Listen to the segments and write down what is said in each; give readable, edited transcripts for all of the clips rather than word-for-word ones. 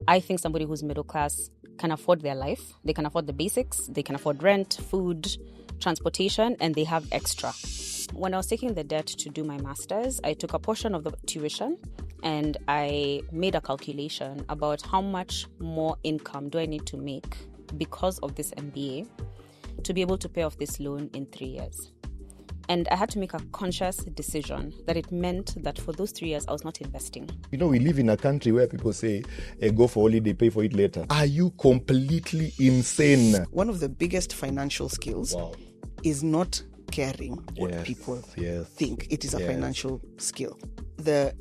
I think somebody who's middle class can afford their life. They can afford the basics. They can afford rent, food, transportation, and they have extra. When I was taking the debt to do my master's, I took a portion of the tuition and I made a calculation about how much more income do I need to make because of this MBA to be able to pay off this loan in 3 years. And I had to make a conscious decision that it meant that for those 3 years, I was not investing. You know, we live in a country where people say, go for holiday, pay for it later. Are you completely insane? One of the biggest financial skills is not caring what people think. It is a financial skill. The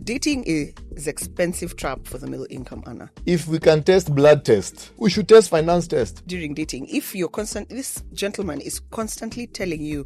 dating is expensive trap for the middle income earner. If we can test blood test, we should test finance test. During dating, if you're this gentleman is constantly telling you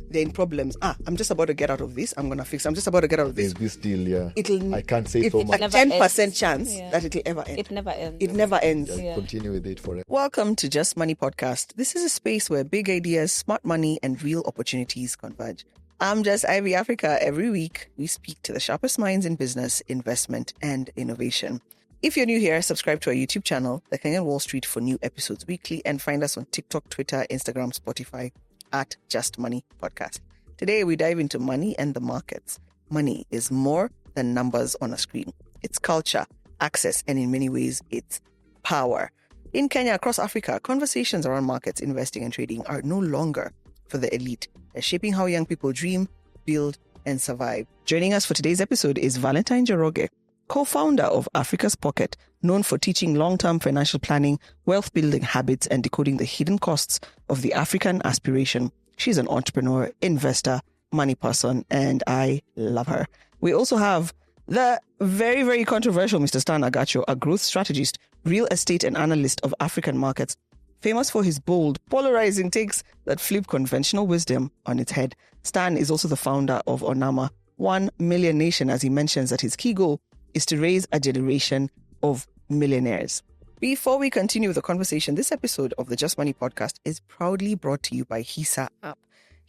they're in problems. I'm just about to get out of this. I'm gonna fix. I'm just about to get out of this. There's this deal, I can't say so much. It's a 10% chance that it'll ever end. It never ends. It never ends. Just continue with it forever. Welcome to Just Money Podcast. This is a space where big ideas, smart money, and real opportunities converge. I'm Just Ivy Africa. Every week, we speak to the sharpest minds in business, investment, and innovation. If you're new here, subscribe to our YouTube channel, The Kenyan Wall Street, for new episodes weekly, and find us on TikTok, Twitter, Instagram, Spotify, at Just Money Podcast. Today, we dive into money and the markets. Money is more than numbers on a screen. It's culture, access, and in many ways, it's power. In Kenya, across Africa, conversations around markets, investing, and trading are no longer for the elite. They're shaping how young people dream, build, and survive. Joining us for today's episode is Valentine Njoroge, co-founder of Africa's Pocket, known for teaching long-term financial planning, wealth-building habits, and decoding the hidden costs of the African aspiration. She's an entrepreneur, investor, money person, and I love her. We also have the very, very controversial Mr. Stan Agacho, a growth strategist, real estate and analyst of African markets, famous for his bold, polarizing takes that flip conventional wisdom on its head. Stan is also the founder of ONAMA, 1 Million Nation, as he mentions that his key goal is to raise a generation of millionaires. Before we continue the conversation, this episode of the Just Money Podcast is proudly brought to you by HISA app.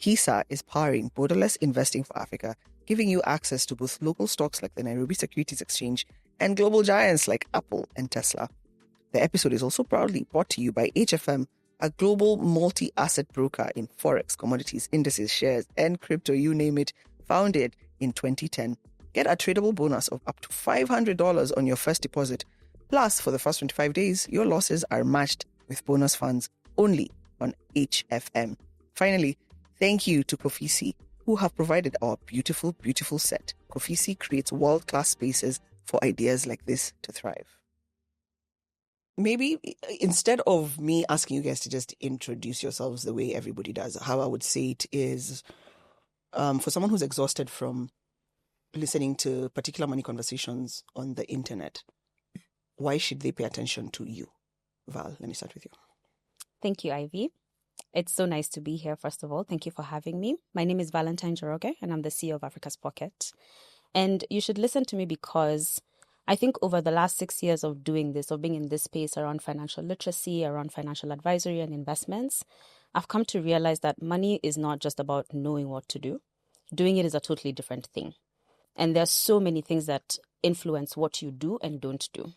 HISA is powering borderless investing for Africa, giving you access to both local stocks like the Nairobi Securities Exchange and global giants like Apple and Tesla. The episode is also proudly brought to you by HFM, a global multi-asset broker in forex, commodities, indices, shares, and crypto, you name it, founded in 2010. Get a tradable bonus of up to $500 on your first deposit. Plus, for the first 25 days, your losses are matched with bonus funds only on HFM. Finally, thank you to Kofisi, who have provided our beautiful, beautiful set. Kofisi creates world-class spaces for ideas like this to thrive. Maybe instead of me asking you guys to just introduce yourselves the way everybody does, how I would say it is, for someone who's exhausted from listening to particular money conversations on the internet, why should they pay attention to you? Val, let me start with you. Thank you, Ivy. It's so nice to be here, first of all. Thank you for having me. My name is Valentine Njoroge, and I'm the CEO of Africa's Pocket. And you should listen to me because I think over the last 6 years of doing this, of being in this space around financial literacy, around financial advisory and investments, I've come to realize that money is not just about knowing what to do. Doing it is a totally different thing. And there's so many things that influence what you do and don't do.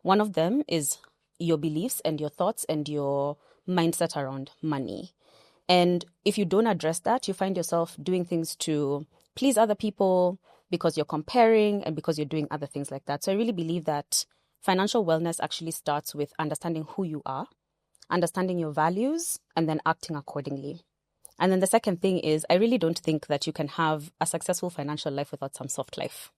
One of them is your beliefs and your thoughts and your mindset around money. And if you don't address that, you find yourself doing things to please other people, because you're comparing and because you're doing other things like that. So I really believe that financial wellness actually starts with understanding who you are, understanding your values, and then acting accordingly. And then the second thing is, I really don't think that you can have a successful financial life without some soft life.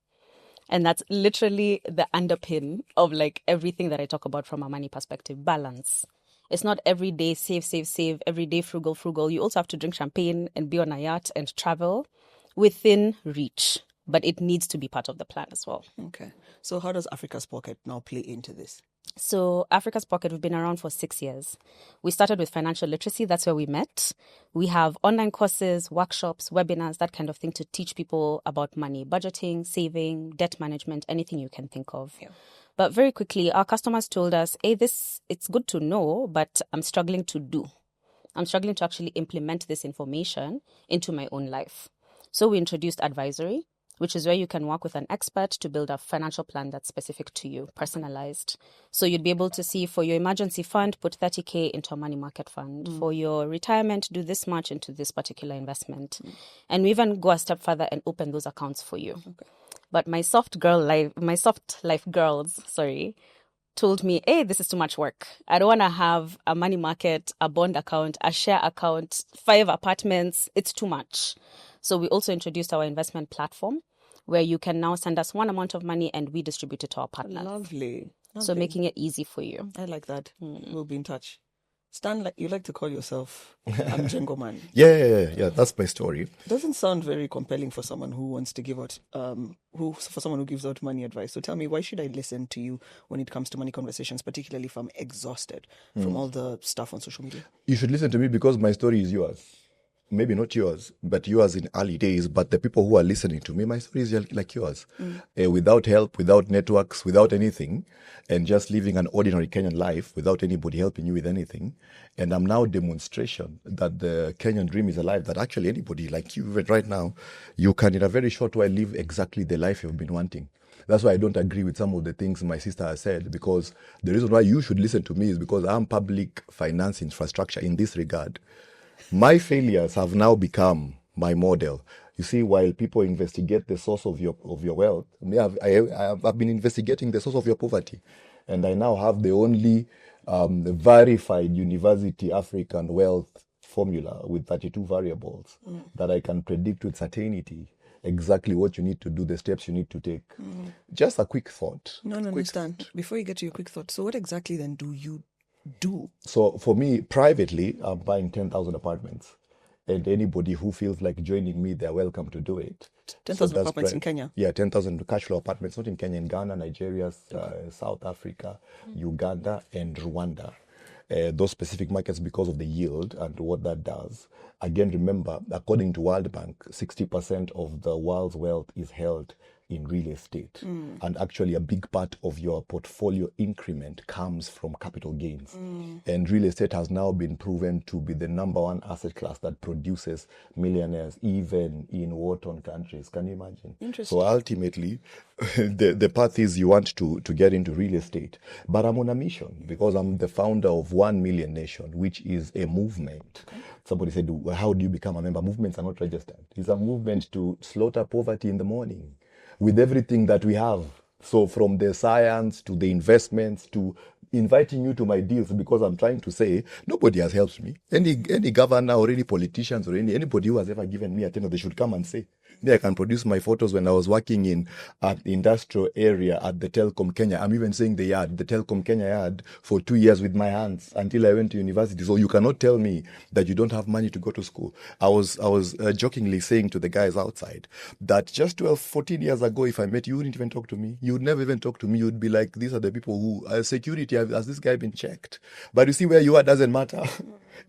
And that's literally the underpin of like everything that I talk about from a money perspective, balance. It's not every day save, every day frugal. You also have to drink champagne and be on a yacht and travel within reach. But it needs to be part of the plan as well. Okay. So how does Africa's Pocket now play into this? So Africa's Pocket, we've been around for 6 years. We started with financial literacy. That's where we met. We have online courses, workshops, webinars, that kind of thing to teach people about money, budgeting, saving, debt management, anything you can think of. Yeah. But very quickly, our customers told us, hey, it's good to know, but I'm struggling to do. I'm struggling to actually implement this information into my own life. So we introduced advisory. which is where you can work with an expert to build a financial plan that's specific to you, personalized. So you'd be able to see, for your emergency fund, put 30K into a money market fund. For your retirement, do this much into this particular investment. And we even go a step further and open those accounts for you. But my soft life girls, told me, hey, this is too much work. I don't want to have a money market, a bond account, a share account, 5 apartments. It's too much. So we also introduced our investment platform where you can now send us one amount of money and we distribute it to our partners. Lovely. So making it easy for you. I like that. We'll be in touch. Stan, you like to call yourself a Mjengo man. Yeah. That's my story. Doesn't sound very compelling for someone who wants to give out, for someone who gives out money advice. So tell me, why should I listen to you when it comes to money conversations, particularly if I'm exhausted from all the stuff on social media? You should listen to me because my story is yours. Maybe not yours, but yours in early days. But the people who are listening to me, my story is like yours. Without help, without networks, without anything, and just living an ordinary Kenyan life without anybody helping you with anything. And I'm now demonstration that the Kenyan dream is alive, that actually anybody like you right now, you can in a very short while live exactly the life you've been wanting. That's why I don't agree with some of the things my sister has said, because the reason why you should listen to me is because I'm public finance infrastructure in this regard. My failures have now become my model. You see, while people investigate the source of your wealth, I've been investigating the source of your poverty. And I now have the only verified University African wealth formula with 32 variables that I can predict with certainty exactly what you need to do, the steps you need to take. Just a quick thought. No, understand. Before you get to your quick thought, so what exactly then do you do? So for me, privately, I'm buying 10,000 apartments. And anybody who feels like joining me, they're welcome to do it. 10,000 apartments in Kenya? Yeah, 10,000 cash flow apartments, not in Kenya, in Ghana, Nigeria, South Africa, Uganda, and Rwanda. Those specific markets because of the yield and what that does. Again, remember, according to World Bank, 60% of the world's wealth is held in real estate. And actually a big part of your portfolio increment comes from capital gains. And real estate has now been proven to be the number one asset class that produces millionaires, even in war-torn countries. Can you imagine? Interesting. So ultimately, the path is you want to get into real estate. But I'm on a mission because I'm the founder of 1 Million Nation, which is a movement. Okay. Somebody said, how do you become a member? Movements are not registered. It's a movement to slaughter poverty in the morning with everything that we have. So from the science to the investments to inviting you to my deals, because I'm trying to say nobody has helped me. Any governor or any politicians or anybody who has ever given me a tenner, they should come and say. I can produce my photos when I was working in an industrial area at the Telkom Kenya. I'm even saying the Telkom Kenya yard for 2 years with my hands until I went to university. So you cannot tell me that you don't have money to go to school. I was jokingly saying to the guys outside that just 12, 14 years ago, if I met you, you wouldn't even talk to me. You would never even talk to me. You'd be like, these are the people who, security, has this guy been checked? But you see, where you are doesn't matter.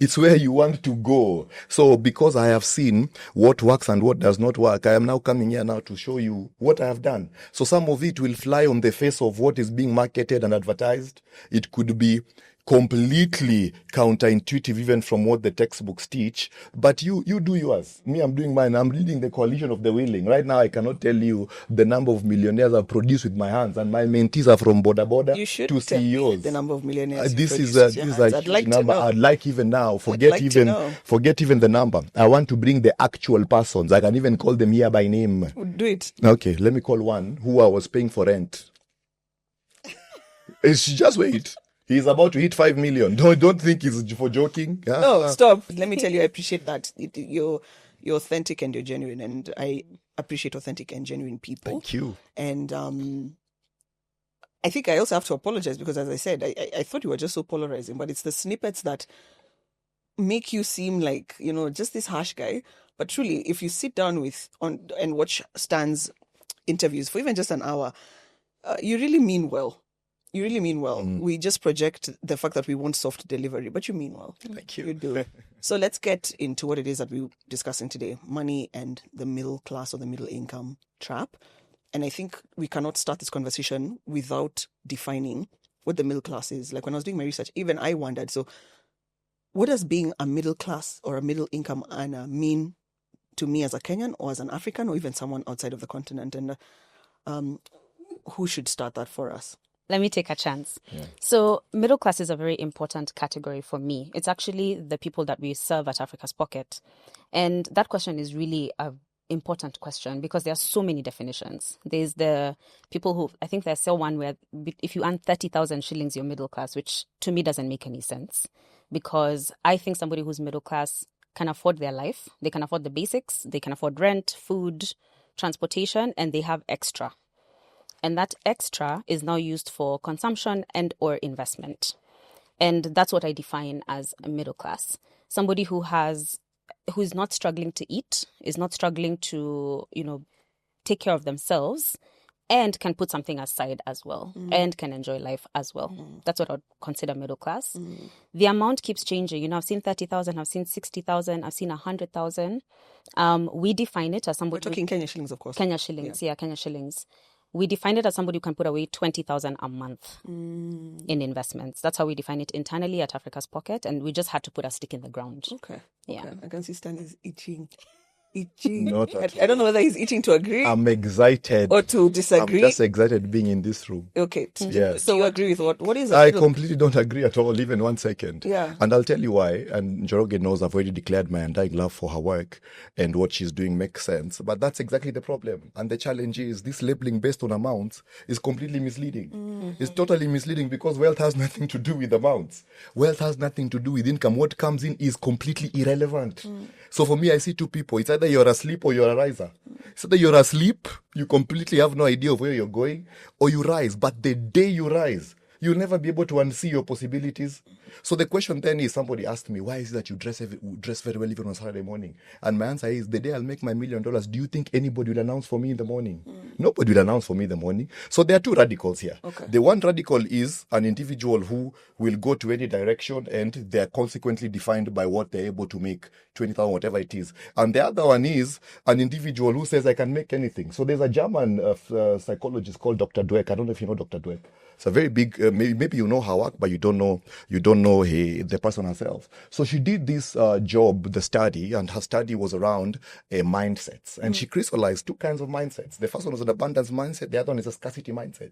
It's where you want to go. So because I have seen what works and what does not work, I am now coming here now to show you what I have done. So some of it will fly on the face of what is being marketed and advertised. It could be completely counterintuitive even from what the textbooks teach. But you do yours. Me, I'm doing mine. I'm leading the coalition of the willing. Right now, I cannot tell you the number of millionaires I've produced with my hands. And my mentees are from border you should to CEOs. The number of millionaires This is a huge number. I'd like even now, forget even the number. I want to bring the actual persons. I can even call them here by name. Do it. Okay, let me call one who I was paying for rent. Just wait. He's about to hit 5 million. Don't think it's for joking. Yeah? No, stop. Let me tell you, I appreciate that. You're authentic and you're genuine, and I appreciate authentic and genuine people. Thank you. And I think I also have to apologize because, as I said, I thought you were just so polarizing, but it's the snippets that make you seem like, just this harsh guy. But truly, if you sit down and watch Stan's interviews for even just an hour, you really mean well. You really mean well. We just project the fact that we want soft delivery, but you mean well. Thank you. You do. So let's get into what it is that we're discussing today, money and the middle class or the middle income trap. And I think we cannot start this conversation without defining what the middle class is. Like when I was doing my research, even I wondered, so what does being a middle class or a middle income earner mean to me as a Kenyan or as an African or even someone outside of the continent? And who should start that for us? Let me take a chance. So middle class is a very important category for me. It's actually the people that we serve at Africa's Pocket. And that question is really an important question because there are so many definitions. There's the people who, I think there's still one where if you earn 30,000 shillings, you're middle class, which to me doesn't make any sense because I think somebody who's middle class can afford their life. They can afford the basics. They can afford rent, food, transportation, and they have extra. And that extra is now used for consumption and or investment. And that's what I define as a middle class. Somebody who's not struggling to eat, is not struggling to, take care of themselves and can put something aside as well and can enjoy life as well. That's what I would consider middle class. The amount keeps changing. I've seen 30,000, I've seen 60,000, I've seen 100,000. We define it as somebody... We're talking Kenya shillings, of course. Kenya shillings, yeah, Kenya shillings. We define it as somebody who can put away 20,000 a month in investments. That's how we define it internally at Africa's Pocket. And we just had to put a stick in the ground. Okay. Yeah. Okay. I can see Stan is itching. Not at I don't know whether he's itching to agree I'm excited. or to disagree. I'm just excited being in this room. Okay. Yes. So you agree with what is it? I completely don't agree at all, even 1 second. Yeah. And I'll tell you why. And Njoroge knows I've already declared my undying love for her work and what she's doing makes sense. But that's exactly the problem. And the challenge is this labeling based on amounts is completely misleading. It's totally misleading because wealth has nothing to do with amounts. Wealth has nothing to do with income. What comes in is completely irrelevant. So for me, I see two people. It's either you're asleep or you're a riser. It's either you're asleep, you completely have no idea of where you're going, or you rise. But the day you rise, you'll never be able to unsee your possibilities. So the question then is, somebody asked me, why is it that you dress very well even on Saturday morning? And my answer is, the day I'll make my $1 million, do you think anybody will announce for me in the morning? Nobody will announce for me in the morning. So there are two radicals here. Okay. The one radical is an individual who will go to any direction and they're consequently defined by what they're able to make, 20,000, whatever it is. And the other one is an individual who says, I can make anything. So there's a German psychologist called Dr. Dweck. I don't know if you know Dr. Dweck. It's a very big, maybe you know her work, but you don't know the person herself. So she did this job, the study, and her study was around mindsets. And she crystallized two kinds of mindsets. The first one was an abundance mindset. The other one is a scarcity mindset.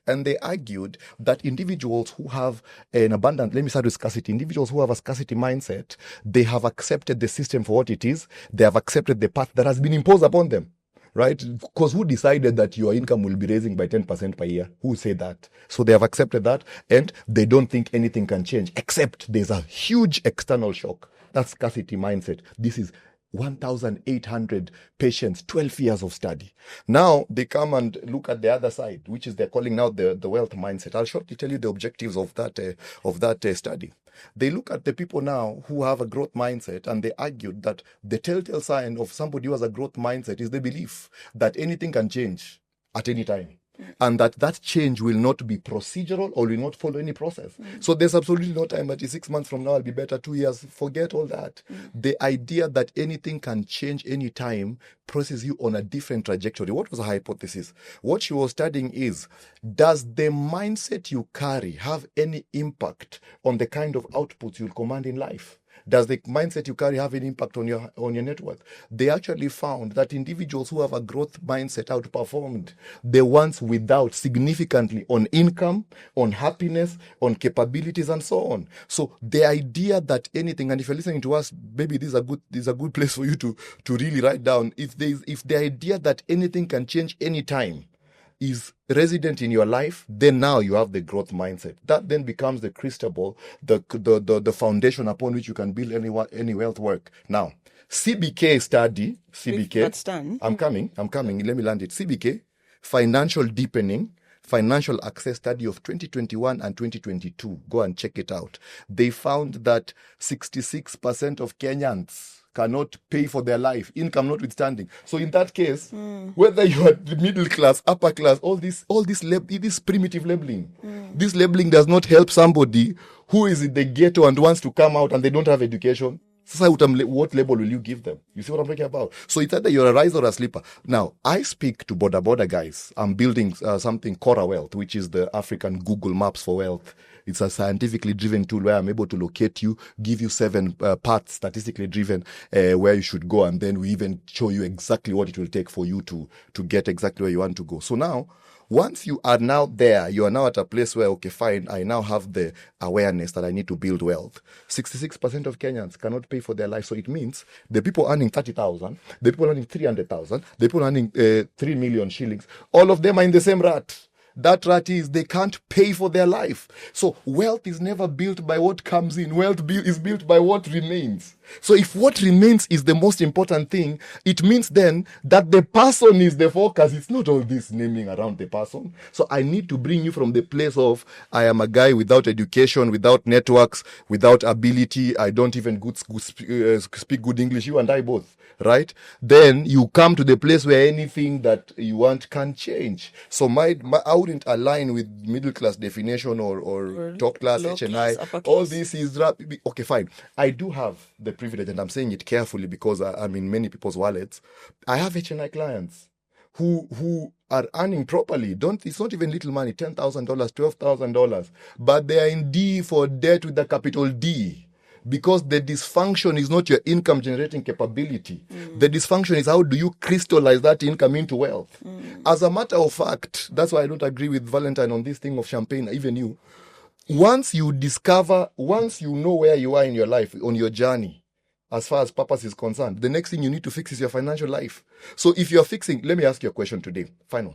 And they argued that individuals who have an abundant, let me start with scarcity. Individuals who have a scarcity mindset, they have accepted the system for what it is. They have accepted the path that has been imposed upon them. Right? Because who decided that your income will be raising by 10% per year? Who said that? So they have accepted that and they don't think anything can change except there's a huge external shock. That's scarcity mindset. This is 1,800 patients, 12 years of study. Now they come and look at the other side, which is they're calling now the wealth mindset. I'll shortly tell you the objectives of that study. They look at the people now who have a growth mindset and they argued that the telltale sign of somebody who has a growth mindset is the belief that anything can change at any time. And that change will not be procedural or will not follow any process. So there's absolutely no time that 6 months from now I'll be better, 2 years, forget all that. The idea that anything can change any time places you on a different trajectory. What was her hypothesis? What she was studying is, does the mindset you carry have any impact on the kind of outputs you'll command in life? Does the mindset you carry have an impact on your net worth? They actually found that individuals who have a growth mindset outperformed the ones without significantly on income, on happiness, on capabilities, and so on. So the idea that anything, and if you're listening to us, maybe this is a good place for you to really write down. If the idea that anything can change anytime is resident in your life, then now you have the growth mindset. That then becomes the crystal ball, the foundation upon which you can build any wealth work. Now, CBK study, CBK. That's done. I'm coming. Let me land it. CBK, Financial Deepening, Financial Access Study of 2021 and 2022. Go and check it out. They found that 66% of Kenyans cannot pay for their life, income notwithstanding. So in that case, whether you are the middle class, upper class, all this primitive labeling, this labeling does not help somebody who is in the ghetto and wants to come out and they don't have education. What label will you give them? You see what I'm talking about? So it's either you're a riser or a sleeper. Now, I speak to border guys. I'm building something Cora Wealth, which is the African Google Maps for wealth. It's a scientifically driven tool where I'm able to locate you, give you 7 paths statistically driven where you should go, and then we even show you exactly what it will take for you to get exactly where you want to go. So now, once you are now there, you are now at a place where, okay, fine, I now have the awareness that I need to build wealth. 66% of Kenyans cannot pay for their life. So it means the people earning 30,000, the people earning 300,000, the people earning 3 million shillings, all of them are in the same rat. That rat is they can't pay for their life. So wealth is never built by what comes in. Wealth is built by what remains. So if what remains is the most important thing, it means then that the person is the focus. It's not all this naming around the person. So I need to bring you from the place of I am a guy without education, without networks, without ability. I don't even speak good English. You and I both. Right? Then you come to the place where anything that you want can change. So I wouldn't align with middle class definition or top class HNI. All this is okay, fine. I do have the privilege, and I'm saying it carefully because I'm in many people's wallets. I have HNI clients who are earning properly. It's not even little money, $10,000, $12,000, but they are in D for debt with a capital D. Because the dysfunction is not your income generating capability. The dysfunction is how do you crystallize that income into wealth. As a matter of fact, that's why I don't agree with Valentine on this thing of champagne, even you. Once you know where you are in your life, on your journey, as far as purpose is concerned, the next thing you need to fix is your financial life. So if you're fixing, let me ask you a question today. Final.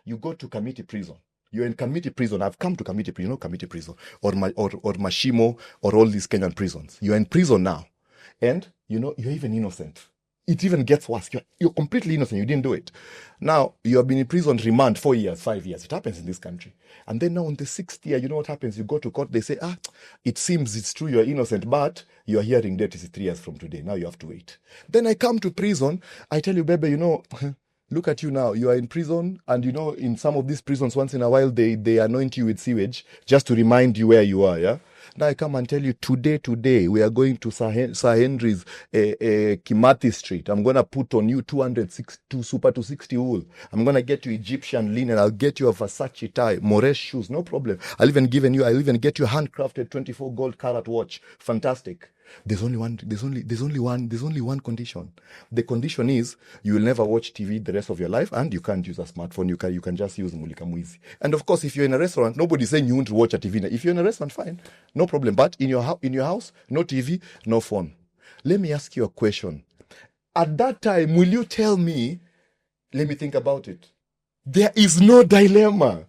You go to Kamiti prison. You're in Kamiti prison. I've come to Kamiti prison, Kamiti prison, or Mashimo, or all these Kenyan prisons. You're in prison now, and you're even innocent. It even gets worse. You're completely innocent. You didn't do it. Now you have been in prison remand 4 years, 5 years. It happens in this country. And then now on the 6th year, you know what happens? You go to court. They say, it seems it's true you're innocent, but your hearing date is 3 years from today. Now you have to wait. Then I come to prison. I tell you, baby, look at you now. You are in prison, and in some of these prisons, once in a while, they anoint you with sewage just to remind you where you are, yeah? Now I come and tell you, today, we are going to Sir Henry's Kimathi Street. I'm going to put on you 262 Super 260 wool. I'm going to get you Egyptian linen. I'll get you a Versace tie, Moresh shoes, no problem. I'll even get you a handcrafted 24 gold carat watch. Fantastic. There's only one condition. The condition is you will never watch TV the rest of your life, and you can't use a smartphone. You can just use Mulika Mwizi. And of course, if you're in a restaurant, nobody's saying you won't watch a TV. If you're in a restaurant, fine, no problem. But in your house, no TV, no phone. Let me ask you a question. At that time, will you tell me? Let me think about it. There is no dilemma.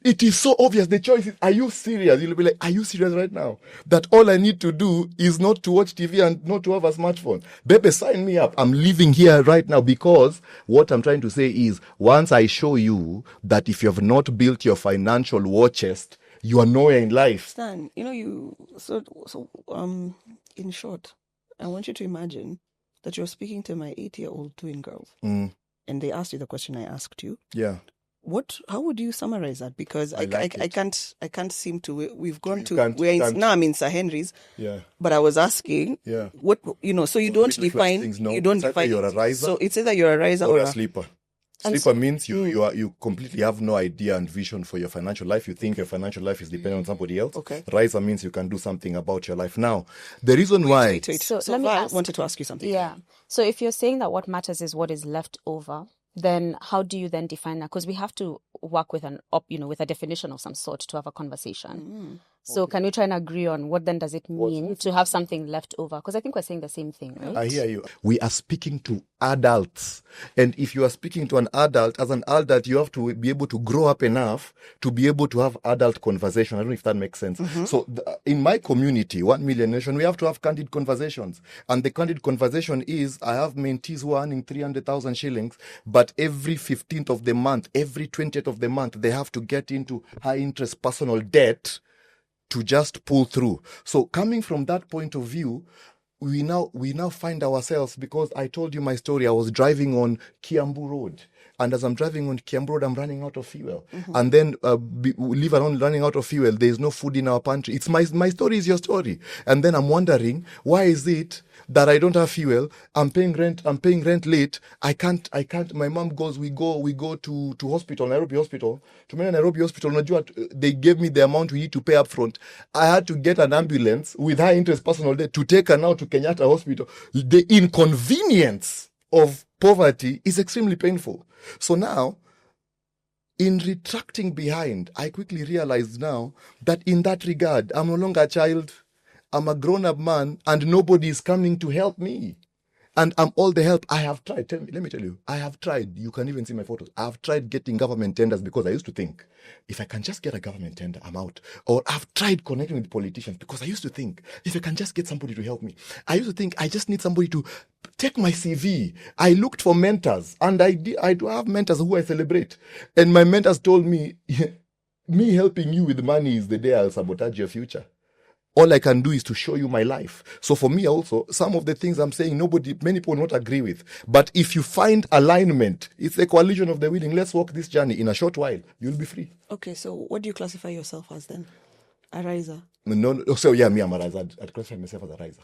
It is so obvious. The choice is, are you serious? You'll be like, are you serious right now? That all I need to do is not to watch TV and not to have a smartphone. Baby, sign me up. I'm living here right now, because what I'm trying to say is, once I show you that if you have not built your financial war chest, you are nowhere in life. Stan, in short, I want you to imagine that you're speaking to my 8-year-old twin girls, and they asked you the question I asked you. Yeah. How would you summarize that? Because I can't seem to. We've gone to now. I'm in Sir Henry's. Yeah. But I was asking. Yeah. What So you don't define. Things, no. You don't it's define. You're a riser. So it's either you're a riser or a sleeper. Sleeper means you completely have no idea and vision for your financial life. You think your financial life is dependent on somebody else. Okay. Riser means you can do something about your life. Now, the reason why. Wait. So I wanted to ask you something. Yeah. So if you're saying that what matters is what is left over, then how do you then define that? Because we have to work with with a definition of some sort to have a conversation. So can we try and agree on what then does it mean to have something left over? Because I think we're saying the same thing, right? I hear you. We are speaking to adults. And if you are speaking to an adult, as an adult, you have to be able to grow up enough to be able to have adult conversation. I don't know if that makes sense. So in my community, 1 Million Nation, we have to have candid conversations. And the candid conversation is, I have mentees who are earning 300,000 shillings, but every 15th of the month, every 20th of the month, they have to get into high interest personal debt to just pull through. So coming from that point of view, we now find ourselves, because I told you my story. I was driving on Kiambu Road, and as I'm driving on Kiambu Road, I'm running out of fuel. And then leave alone running out of fuel, there's no food in our pantry. It's my story is your story. And then I'm wondering, why is it that I don't have fuel? I'm paying rent late. I can't. My mom goes, we go to hospital, Nairobi hospital. To Nairobi hospital, they gave me the amount we need to pay up front. I had to get an ambulance with high interest personal debt to take her now to Kenyatta hospital. The inconvenience of poverty is extremely painful. So now, in retracting behind, I quickly realized now that in that regard, I'm no longer a child. I'm a grown-up man, and nobody is coming to help me. And I'm all the help I have tried. Let me tell you, I have tried. You can even see my photos. I've tried getting government tenders because I used to think, if I can just get a government tender, I'm out. Or I've tried connecting with politicians because I used to think, if I can just get somebody to help me. I used to think, I just need somebody to take my CV. I looked for mentors, and I do have mentors who I celebrate. And my mentors told me, me helping you with money is the day I'll sabotage your future. All I can do is to show you my life. So for me also, some of the things I'm saying, many people will not agree with. But if you find alignment, it's a coalition of the willing. Let's walk this journey. In a short while, you'll be free. Okay, so what do you classify yourself as then? A riser? No. So yeah, me, I'm a riser. I'd classify myself as a riser.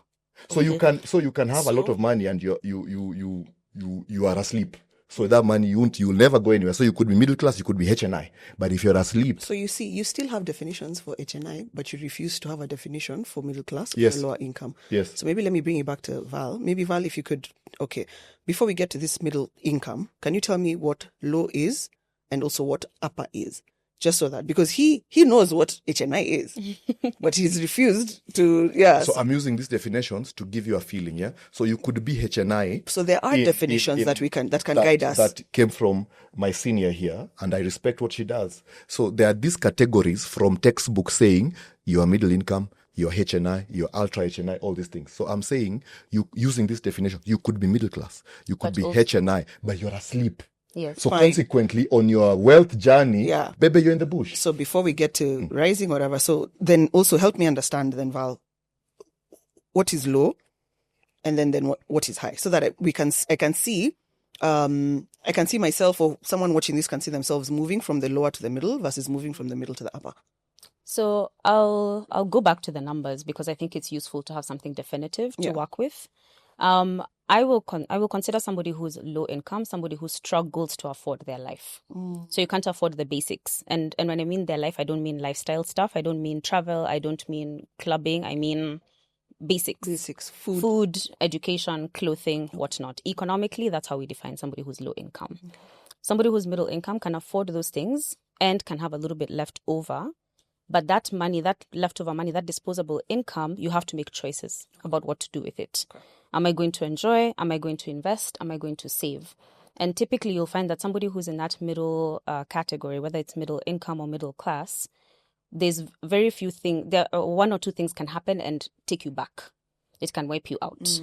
So okay. you can have a lot of money and you are asleep. So that money, you'll never go anywhere. So you could be middle class, you could be HNI. But if you're asleep... So you see, you still have definitions for HNI, but you refuse to have a definition for middle class or Yes. lower income. Yes. So maybe let me bring you back to Val. Maybe Val, if you could... Okay, before we get to this middle income, can you tell me what low is and also what upper is? Just so that, because he knows what HNI is, but he's refused to, yeah. So I'm using these definitions to give you a feeling, yeah? So you could be HNI. So there are definitions that can guide us. That came from my senior here, and I respect what she does. So there are these categories from textbook saying you are middle income, you're HNI, you're ultra HNI, all these things. So I'm saying, you using this definition, you could be middle class, you could be HNI, but you're asleep. Yes. So consequently, on your wealth journey, Yeah. baby, you're in the bush. So before we get to rising or whatever, so then also help me understand then, Val, what is low and then what is high, so that I can see myself, or someone watching this can see themselves moving from the lower to the middle versus moving from the middle to the upper. So I'll go back to the numbers because I think it's useful to have something definitive to work with. I will consider somebody who's low income, somebody who struggles to afford their life. So you can't afford the basics. And when I mean their life, I don't mean lifestyle stuff. I don't mean travel. I don't mean clubbing. I mean basics. Basics. Food, education, clothing, whatnot. Economically, that's how we define somebody who's low income. Okay. Somebody who's middle income can afford those things and can have a little bit left over. But that money, that leftover money, that disposable income, you have to make choices about what to do with it. Okay. Am I going to enjoy? Am I going to invest? Am I going to save? And typically you'll find that somebody who's in that middle category, whether it's middle income or middle class, there's very few things, there are one or two things can happen and take you back. It can wipe you out.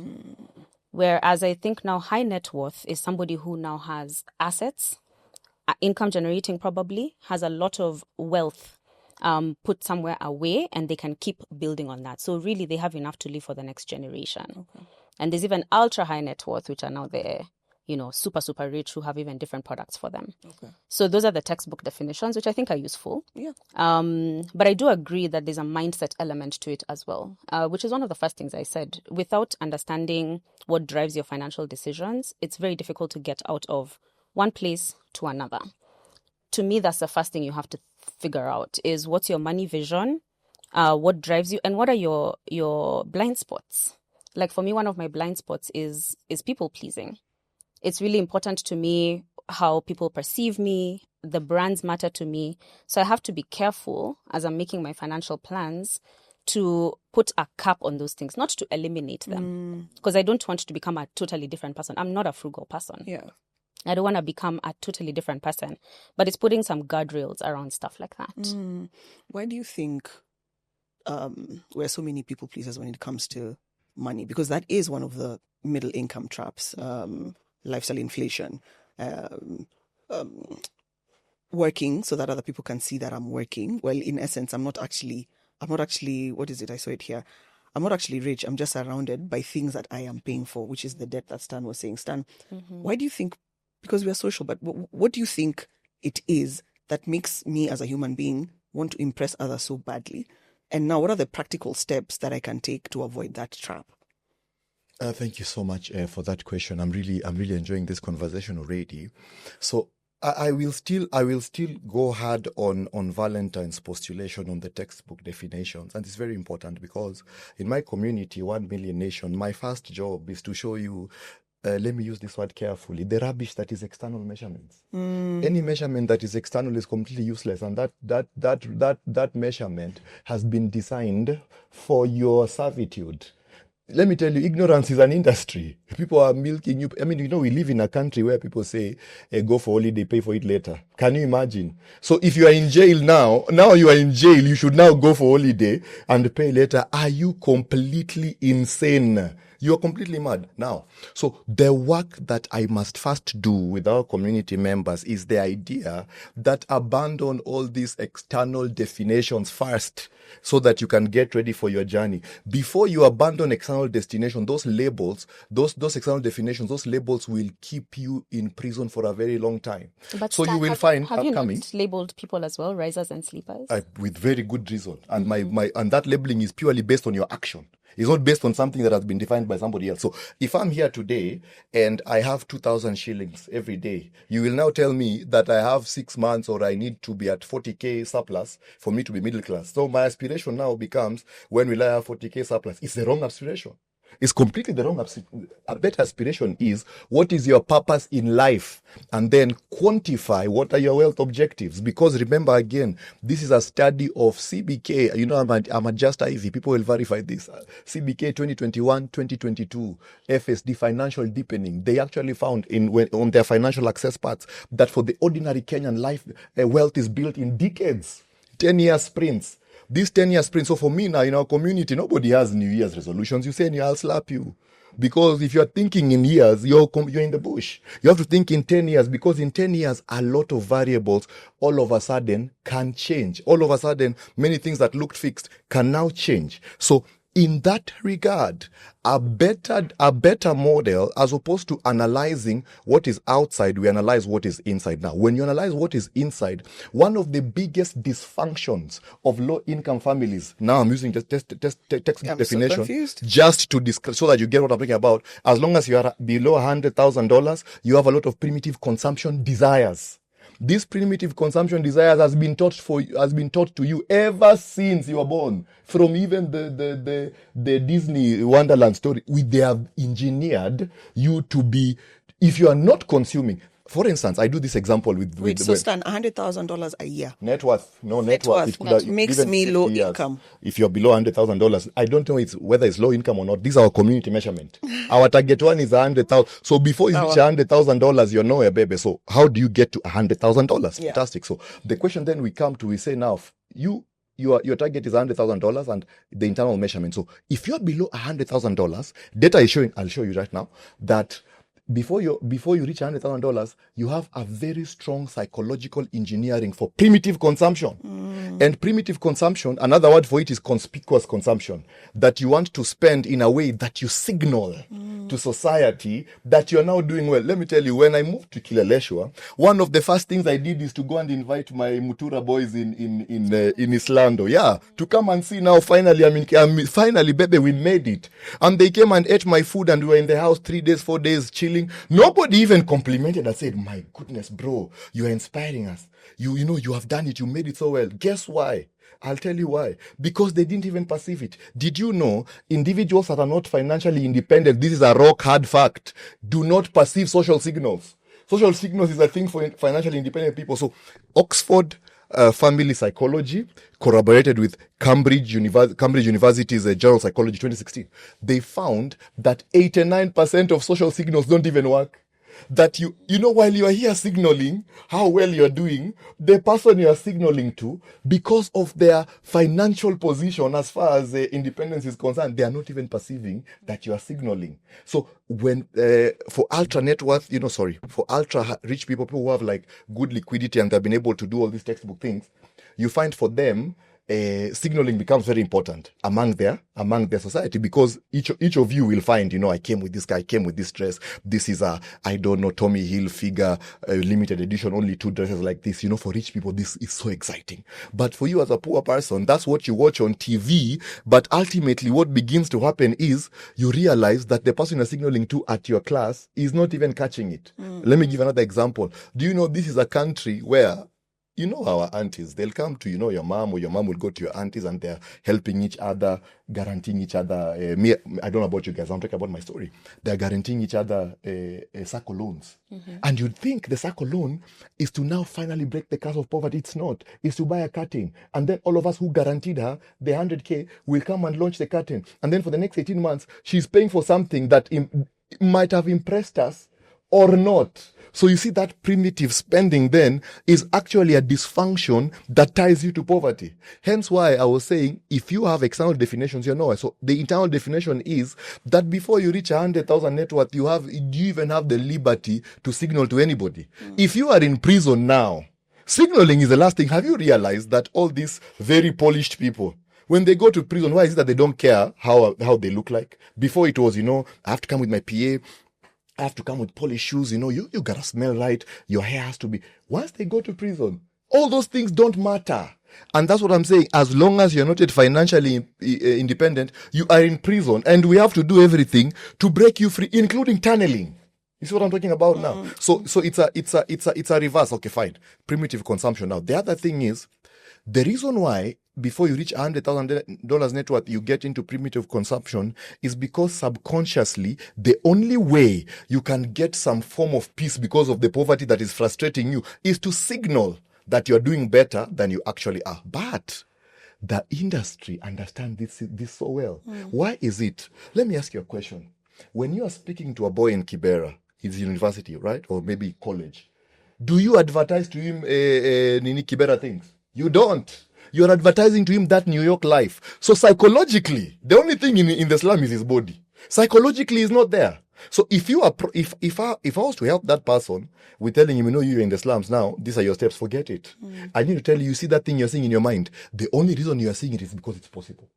Whereas I think now high net worth is somebody who now has assets, income generating probably, has a lot of wealth put somewhere away, and they can keep building on that. So really they have enough to live for the next generation. Okay. And there's even ultra high net worth, which are now the, super, super rich, who have even different products for them. Okay. So those are the textbook definitions, which I think are useful. Yeah. But I do agree that there's a mindset element to it as well, which is one of the first things I said. Without understanding what drives your financial decisions, it's very difficult to get out of one place to another. To me, that's the first thing you have to figure out is what's your money vision, what drives you, and what are your blind spots. Like for me, one of my blind spots is people pleasing. It's really important to me how people perceive me. The brands matter to me. So I have to be careful as I'm making my financial plans to put a cap on those things, not to eliminate them. Because I don't want to become a totally different person. I'm not a frugal person. Yeah. I don't want to become a totally different person. But it's putting some guardrails around stuff like that. Why do you think we're so many people pleasers when it comes to money? Because that is one of the middle income traps. Lifestyle inflation, working so that other people can see that I'm working. Well, in essence, I'm not actually, what is it? I saw it here. I'm not actually rich. I'm just surrounded by things that I am paying for, which is the debt that Stan was saying. Stan, why do you think because we are social, but what do you think it is that makes me as a human being want to impress others so badly? And now, what are the practical steps that I can take to avoid that trap? Thank you so much for that question. I'm really enjoying this conversation already. So I will still go hard on Valentine's postulation on the textbook definitions, and it's very important because in my community, 1 million nation, my first job is to show you. Let me use this word carefully. The rubbish that is external measurements. Any measurement that is external is completely useless, and that measurement has been designed for your servitude. Let me tell you, ignorance is an industry. People are milking you. I mean, we live in a country where people say, go for holiday, pay for it later. Can you imagine? So if you are in jail now you are in jail, you should now go for holiday and pay later. Are you completely insane? You're completely mad. Now, so the work that I must first do with our community members is the idea that abandon all these external definitions first so that you can get ready for your journey. Before you abandon external destination, those labels, those external definitions, those labels will keep you in prison for a very long time. But so Stan, you will find have you upcoming not labeled people as well, risers and sleepers? with very good reason. And and that labeling is purely based on your action. It's not based on something that has been defined by somebody else. So if I'm here today and I have 2,000 shillings every day, you will now tell me that I have 6 months or I need to be at 40K surplus for me to be middle class. So my aspiration now becomes, when will I have 40K surplus? It's the wrong aspiration. It's completely the wrong aspiration. A better aspiration is, what is your purpose in life? And then quantify what are your wealth objectives. Because remember, again, this is a study of CBK. I'm a Just Ivy. People will verify this. CBK 2021, 2022, FSD, financial deepening. They actually found on their financial access parts that for the ordinary Kenyan life, wealth is built in decades, 10-year sprints. This 10-year sprint. So for me now, in our community, nobody has New Year's resolutions. You say, I'll slap you. Because if you're thinking in years, you're in the bush. You have to think in 10 years, because in 10 years, a lot of variables all of a sudden can change. All of a sudden, many things that looked fixed can now change. So in that regard, a better model, as opposed to analyzing what is outside, we analyze what is inside. Now, when you analyze what is inside, one of the biggest dysfunctions of low-income families, now I'm using the textbook definition, so just to discuss, so that you get what I'm talking about. As long as you are below $100,000, you have a lot of primitive consumption desires. This primitive consumption desires has been taught to you ever since you were born. From even the Disney Wonderland story, they have engineered you to be. If you are not consuming, for instance, I do this example with so Stan, $100,000 a year. Net worth. No, net worth. That makes me low income. If you're below $100,000, I don't know whether it's low income or not. This is our community measurement. Our target one is 100,000. So before you reach $100,000, you're nowhere, baby. So how do you get to $100,000? Yeah. Fantastic. So the question then we say now, your target is $100,000 and the internal measurement. So if you're below $100,000, data is showing, I'll show you right now, that before you reach $100,000, you have a very strong psychological engineering for primitive consumption. And primitive consumption, another word for it is conspicuous consumption, that you want to spend in a way that you signal to society that you're now doing well. Let me tell you, when I moved to Kileleshwa, one of the first things I did is to go and invite my Mutura boys in Islando, to come and see now. Finally, baby, we made it. And they came and ate my food, and we were in the house 3 days, 4 days, chilling. Nobody even complimented and said, my goodness, bro, you are inspiring us. You have done it. You made it so well. Guess why? I'll tell you why. Because they didn't even perceive it. Did you know individuals that are not financially independent, this is a rock hard fact, do not perceive social signals. Social signals is a thing for financially independent people. So Oxford Family Psychology, corroborated with Cambridge University's Journal Psychology 2016, they found that 89% of social signals don't even work. That while you are here signaling how well you're doing, the person you are signaling to, because of their financial position as far as independence is concerned, they are not even perceiving that you are signaling. So when for ultra net worth, for ultra rich people who have like good liquidity and they've been able to do all these textbook things, you find for them, signaling becomes very important among their society, because each of you will find, I came with this guy, I came with this dress. This is I don't know, Tommy Hilfiger limited edition, only 2 dresses like this. For rich people, this is so exciting. But for you as a poor person, that's what you watch on TV. But ultimately, what begins to happen is you realize that the person you're signaling to at your class is not even catching it. Let me give another example. Do you know this is a country where, our aunties, they'll come to, your mom, or your mom will go to your aunties, and they're helping each other, guaranteeing each other. I don't know about you guys, I'm talking about my story. They're guaranteeing each other SACCO loans. And you'd think the SACCO loan is to now finally break the curse of poverty. It's not. It's to buy a curtain. And then all of us who guaranteed her the 100K will come and launch the curtain. And then for the next 18 months, she's paying for something that might have impressed us or not. So you see, that primitive spending then is actually a dysfunction that ties you to poverty. Hence why I was saying, if you have external definitions, so the internal definition is that before you reach 100,000 net worth, you even have the liberty to signal to anybody. If you are in prison now, signaling is the last thing. Have you realized that all these very polished people, when they go to prison, why is it that they don't care how they look like? Before it was, I have to come with my PA, I have to come with polished shoes, you gotta smell right, your hair has to be. Once they go to prison, all those things don't matter. And that's what I'm saying. As long as you're not yet financially independent, you are in prison, and we have to do everything to break you free, including tunneling. You see what I'm talking about now? So it's a reverse. Okay, fine. Primitive consumption. Now, the other thing is, the reason why before you reach $100,000 net worth, you get into primitive consumption is because subconsciously, the only way you can get some form of peace because of the poverty that is frustrating you is to signal that you're doing better than you actually are. But the industry understands this so well. Why is it? Let me ask you a question. When you are speaking to a boy in Kibera, his university, right? Or maybe college, do you advertise to him Nini Kibera things? You don't. You're advertising to him that New York life. So psychologically, the only thing in the slum is his body. Psychologically, he's not there. So if I was to help that person with telling him, you're in the slums now, these are your steps, forget it. I need to tell you, see that thing you're seeing in your mind. The only reason you are seeing it is because it's possible.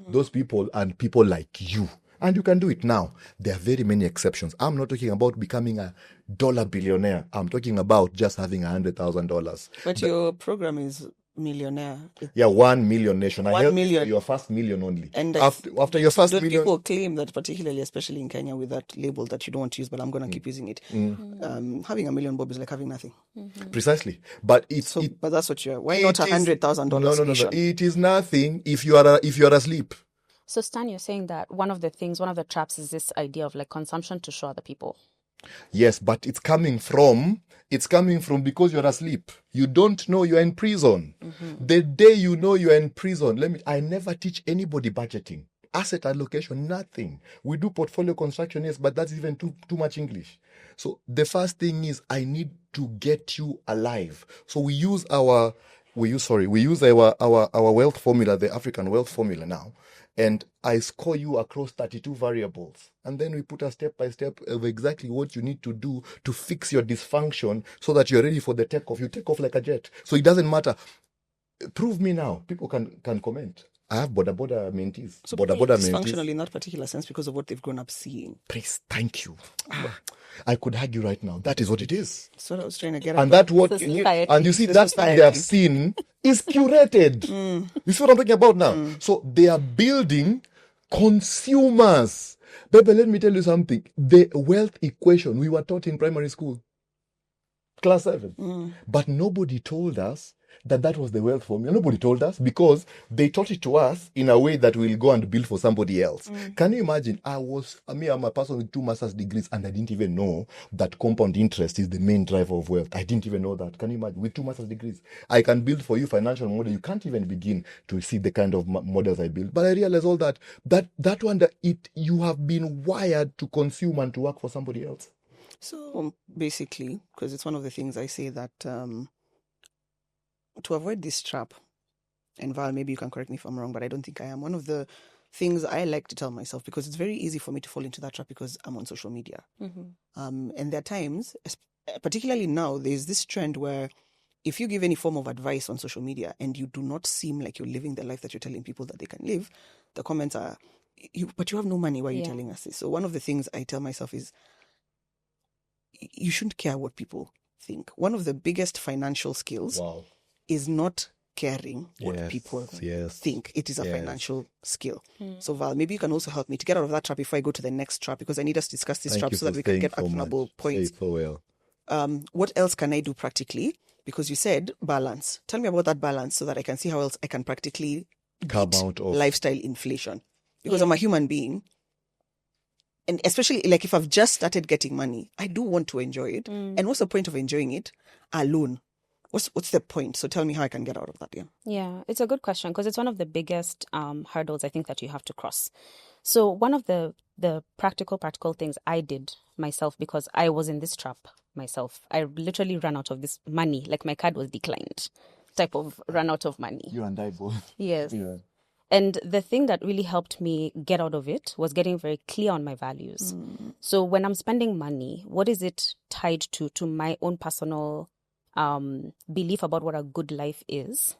Those people and people like you. And you can do it now. There are very many exceptions. I'm not talking about becoming a dollar billionaire. I'm talking about just having $100,000. But your program is millionaire. 1 million nation. 1 million. Your first million only. And after your first million. People claim that, particularly, especially in Kenya, with that label that you don't want to use, but I'm going to keep using it. Having $1 million bob is like having nothing. Precisely. But but that's what you're. Why not $100,000? No. It is nothing if you are asleep. So Stan, you're saying that one of the traps is this idea of like consumption to show other people. Yes, but it's coming from because you're asleep. You don't know you're in prison. The day you know you're in prison, I never teach anybody budgeting, asset allocation, nothing. We do portfolio construction, yes, but that's even too much English. So the first thing is, I need to get you alive. So we use our wealth formula, the African wealth formula now. And I score you across 32 variables. And then we put a step-by-step of exactly what you need to do to fix your dysfunction so that you're ready for the takeoff. You take off like a jet. So it doesn't matter. Prove me now. People can comment. I have border mentees. So dysfunctional in that particular sense because of what they've grown up seeing. Please, thank you. I could argue right now. That is what it is. That's what I was trying to get at. And that what you see that they have seen is curated. You see what I'm talking about now? So they are building consumers. Baby, let me tell you something. The wealth equation we were taught in primary school, class 7. But nobody told us that was the wealth formula. Nobody told us because they taught it to us in a way that we'll go and build for somebody else. Can you imagine? I'm a person with 2 master's degrees and I didn't even know that compound interest is the main driver of wealth. I didn't even know that. Can you imagine? With 2 master's degrees, I can build for you financial model. You can't even begin to see the kind of models I build. But I realize all that one, you have been wired to consume and to work for somebody else. So basically, because it's one of the things I say that to avoid this trap, and Val, maybe you can correct me if I'm wrong, but I don't think I am. One of the things I like to tell myself, because it's very easy for me to fall into that trap because I'm on social media. And there are times, particularly now, there's this trend where if you give any form of advice on social media and you do not seem like you're living the life that you're telling people that they can live, the comments are, but you have no money. Why are you telling us this? So one of the things I tell myself is, you shouldn't care what people think. One of the biggest financial skills is not caring what people think. It is a financial skill. So Val, maybe you can also help me to get out of that trap before I go to the next trap, because I need us to discuss this trap so that we can get actionable points. So well. What else can I do practically? Because you said balance. Tell me about that balance so that I can see how else I can practically Come beat out of lifestyle inflation. Because I'm a human being. And especially like if I've just started getting money, I do want to enjoy it. And what's the point of enjoying it alone? What's the point? So tell me how I can get out of that. Yeah, it's a good question because it's one of the biggest hurdles I think that you have to cross. So one of the practical things I did myself, because I was in this trap myself. I literally ran out of this money, like my card was declined, type of run out of money. You and I both. Yes. Yeah. And the thing that really helped me get out of it was getting very clear on my values. So when I'm spending money, what is it tied to my own personal belief about what a good life is?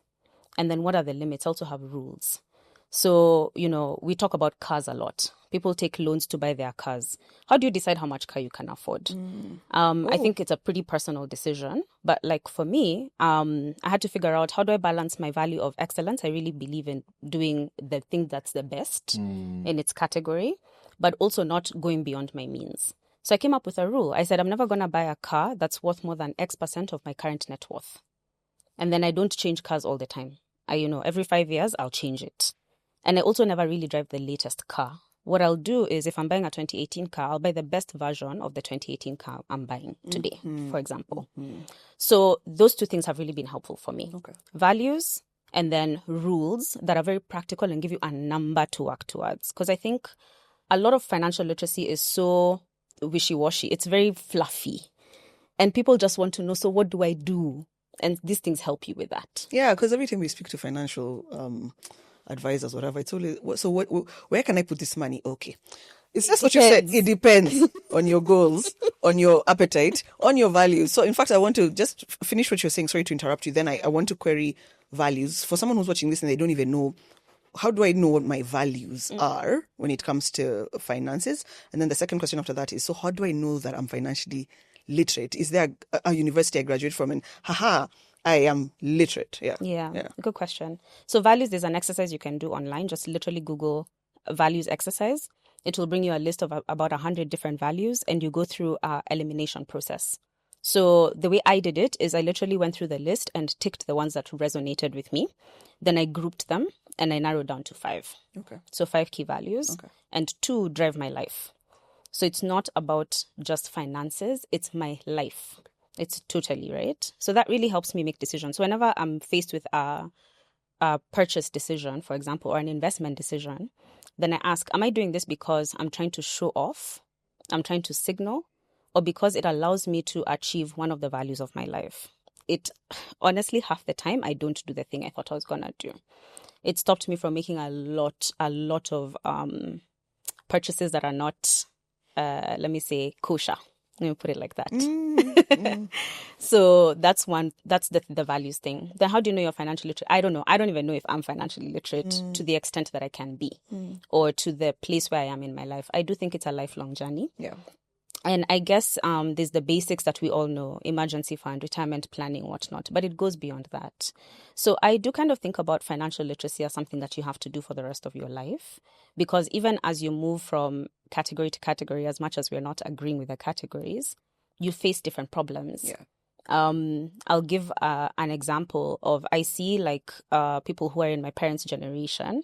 And then what are the limits? I also have rules. So, we talk about cars a lot. People take loans to buy their cars. How do you decide how much car you can afford? I think it's a pretty personal decision. But like for me, I had to figure out, how do I balance my value of excellence? I really believe in doing the thing that's the best in its category, but also not going beyond my means. So I came up with a rule. I said, I'm never going to buy a car that's worth more than X% of my current net worth. And then I don't change cars all the time. Every 5 years, I'll change it. And I also never really drive the latest car. What I'll do is, if I'm buying a 2018 car, I'll buy the best version of the 2018 car I'm buying today, for example. So those two things have really been helpful for me. Okay. Values and then rules that are very practical and give you a number to work towards. Because I think a lot of financial literacy is so wishy-washy. It's very fluffy. And people just want to know, so what do I do? And these things help you with that. Yeah, because every time we speak to financial advisors, whatever, it's always, so where can I put this money? Okay. It's just what you said. It depends on your goals, on your appetite, on your values. So in fact, I want to just finish what you're saying. Sorry to interrupt you. Then I want to query values. For someone who's watching this and they don't even know, how do I know what my values are when it comes to finances? And then the second question after that is, so how do I know that I'm financially literate? Is there a university I graduate from and I am literate? Yeah, good question. So values, there's an exercise you can do online. Just literally Google values exercise. It will bring you a list of about 100 different values, and you go through an elimination process. So the way I did it is I literally went through the list and ticked the ones that resonated with me. Then I grouped them and I narrowed down to 5. Okay. So 5 key values and 2 drive my life. So it's not about just finances, it's my life. It's totally, right? So that really helps me make decisions. Whenever I'm faced with a purchase decision, for example, or an investment decision, then I ask, am I doing this because I'm trying to show off, I'm trying to signal, or because it allows me to achieve one of the values of my life? It honestly, half the time, I don't do the thing I thought I was going to do. It stopped me from making a lot of purchases that are not, let me say, kosher. Let me put it like that. So that's the values thing. Then how do you know you're financially literate? I don't know. I don't even know if I'm financially literate to the extent that I can be or to the place where I am in my life. I do think it's a lifelong journey. Yeah. And I guess there's the basics that we all know, emergency fund, retirement planning, whatnot, but it goes beyond that. So I do kind of think about financial literacy as something that you have to do for the rest of your life, because even as you move from category to category, as much as we're not agreeing with the categories, you face different problems. Yeah. I'll give an example of, I see like people who are in my parents' generation.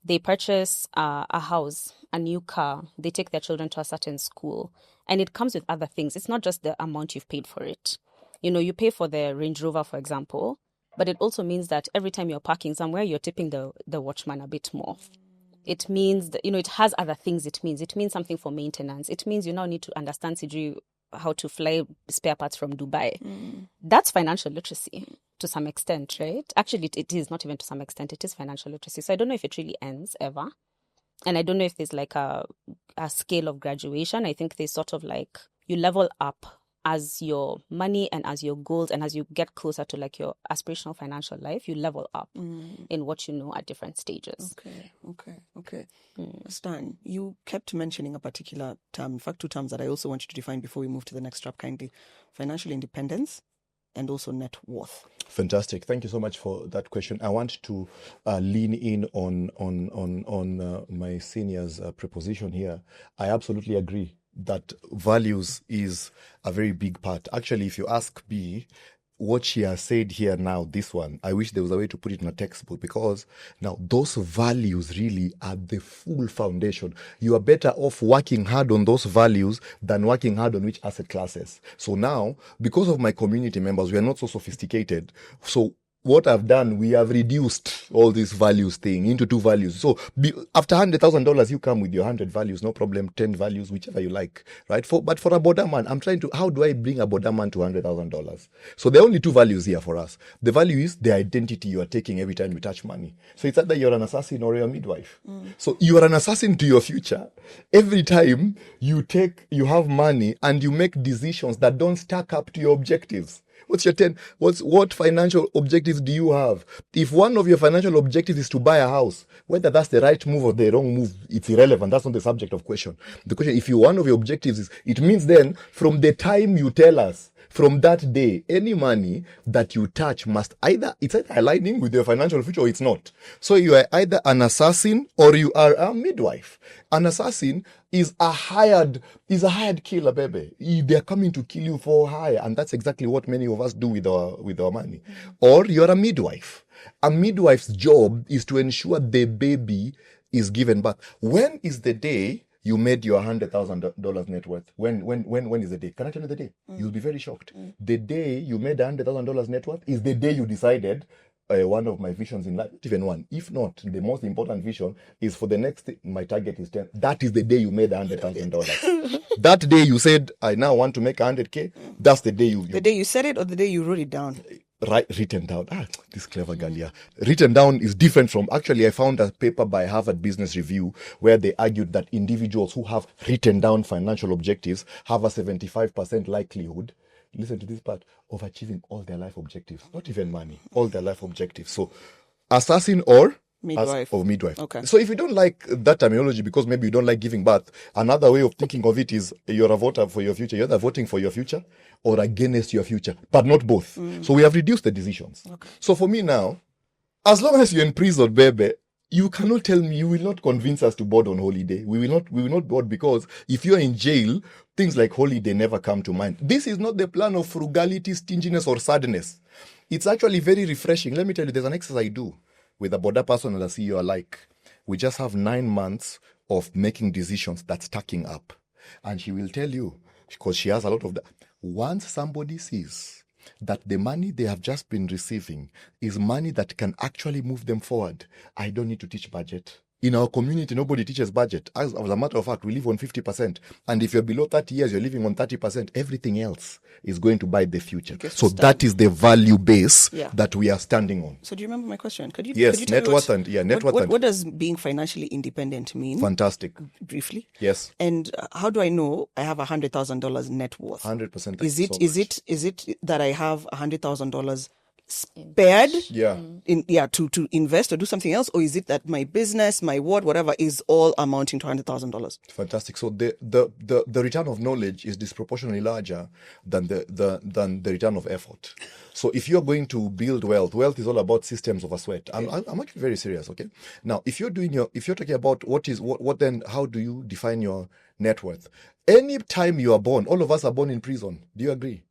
They purchase a house, a new car. They take their children to a certain school. And it comes with other things. It's not just the amount you've paid for it. You pay for the Range Rover, for example, but it also means that every time you're parking somewhere, you're tipping the watchman a bit more. It means that, it has other things it means. It means something for maintenance. It means you now need to understand how to fly spare parts from Dubai. That's financial literacy to some extent, right? Actually, it is not even to some extent. It is financial literacy. So I don't know if it really ends ever. And I don't know if there's like a scale of graduation. I think there's sort of like you level up as your money and as your goals and as you get closer to like your aspirational financial life, you level up in what you know at different stages. Okay. Stan, you kept mentioning a particular term, in fact, two terms that I also want you to define before we move to the next trap kindly: financial independence and also net worth. Fantastic. Thank you so much for that question. I want to lean in on my senior's proposition here. I absolutely agree that values is a very big part. Actually, if you ask me, what she has said here now, this one, I wish there was a way to put it in a textbook, because now those values really are the full foundation. You are better off working hard on those values than working hard on which asset classes. So now, because of my community members, we are not so sophisticated. So what I've done, we have reduced all these values thing into two values. So after $100,000, you come with your 100 values, no problem, 10 values, whichever you like, right? But for a border man, I'm trying to, how do I bring a border man to $100,000? So there are only two values here for us. The value is the identity you are taking every time you touch money. So it's either you're an assassin or you're a midwife. So you are an assassin to your future. Every time you have money and you make decisions that don't stack up to your objectives. What financial objectives do you have? If one of your financial objectives is to buy a house, whether that's the right move or the wrong move, it's irrelevant. That's not the subject of question. The question, if one of your objectives is, it means then from the time you tell us, from that day, any money that you touch must it's either aligning with your financial future or it's not. So you are either an assassin or you are a midwife. An assassin is a hired killer, baby. They're coming to kill you for hire, and that's exactly what many of us do with our money. Or you're a midwife. A midwife's job is to ensure the baby is given birth. When is the day you made your $100,000 net worth? When is the day? Can I tell you the day? You'll be very shocked. The day you made $100,000 net worth is the day you decided, one of my visions in life, not even one, if not the most important vision, is for the next, my target is 10. That is the day you made $100,000. That day you said, I now want to make 100K. That's the day the day you said it, or the day you wrote it down? Written down. This clever girl here. Written down is different from, actually, I found a paper by Harvard Business Review where they argued that individuals who have written down financial objectives have a 75% likelihood, listen to this part, of achieving all their life objectives. Not even money, all their life objectives. So, assassin or midwife. Midwife. Okay. So if you don't like that terminology because maybe you don't like giving birth, another way of thinking of it is you're a voter for your future. You're either voting for your future or against your future, but not both. So we have reduced the decisions. Okay. So for me now, as long as you're in prison, baby, you cannot tell me, you will not convince us to board on holiday. We will not board, because if you're in jail, things like holiday never come to mind. This is not the plan of frugality, stinginess, or sadness. It's actually very refreshing. Let me tell you, there's an exercise I do with a border person and a CEO alike. We just have 9 months of making decisions that's stacking up. And she will tell you, because she has a lot of that. Once somebody sees that the money they have just been receiving is money that can actually move them forward, I don't need to teach budget. In our community, nobody teaches budget. As a matter of fact, we live on 50%. And if you're below 30 years, you're living on 30%. Everything else is going to buy the future. So that is the value base that we are standing on. So do you remember my question? Could you net worth and net worth. What does being financially independent mean? Fantastic. Briefly. Yes. And how do I know I have $100,000 net worth? 100%. Is it that I have $100,000 spared to invest or do something else, or is it that my business, my whatever is all amounting to $100,000? Fantastic. So the return of knowledge is disproportionately larger than the return of effort. So if you're going to build wealth is all about systems of a sweat. I'm actually very serious. Okay. Now, if you're talking about what then, how do you define your net worth? Any time you are born, all of us are born in prison. Do you agree?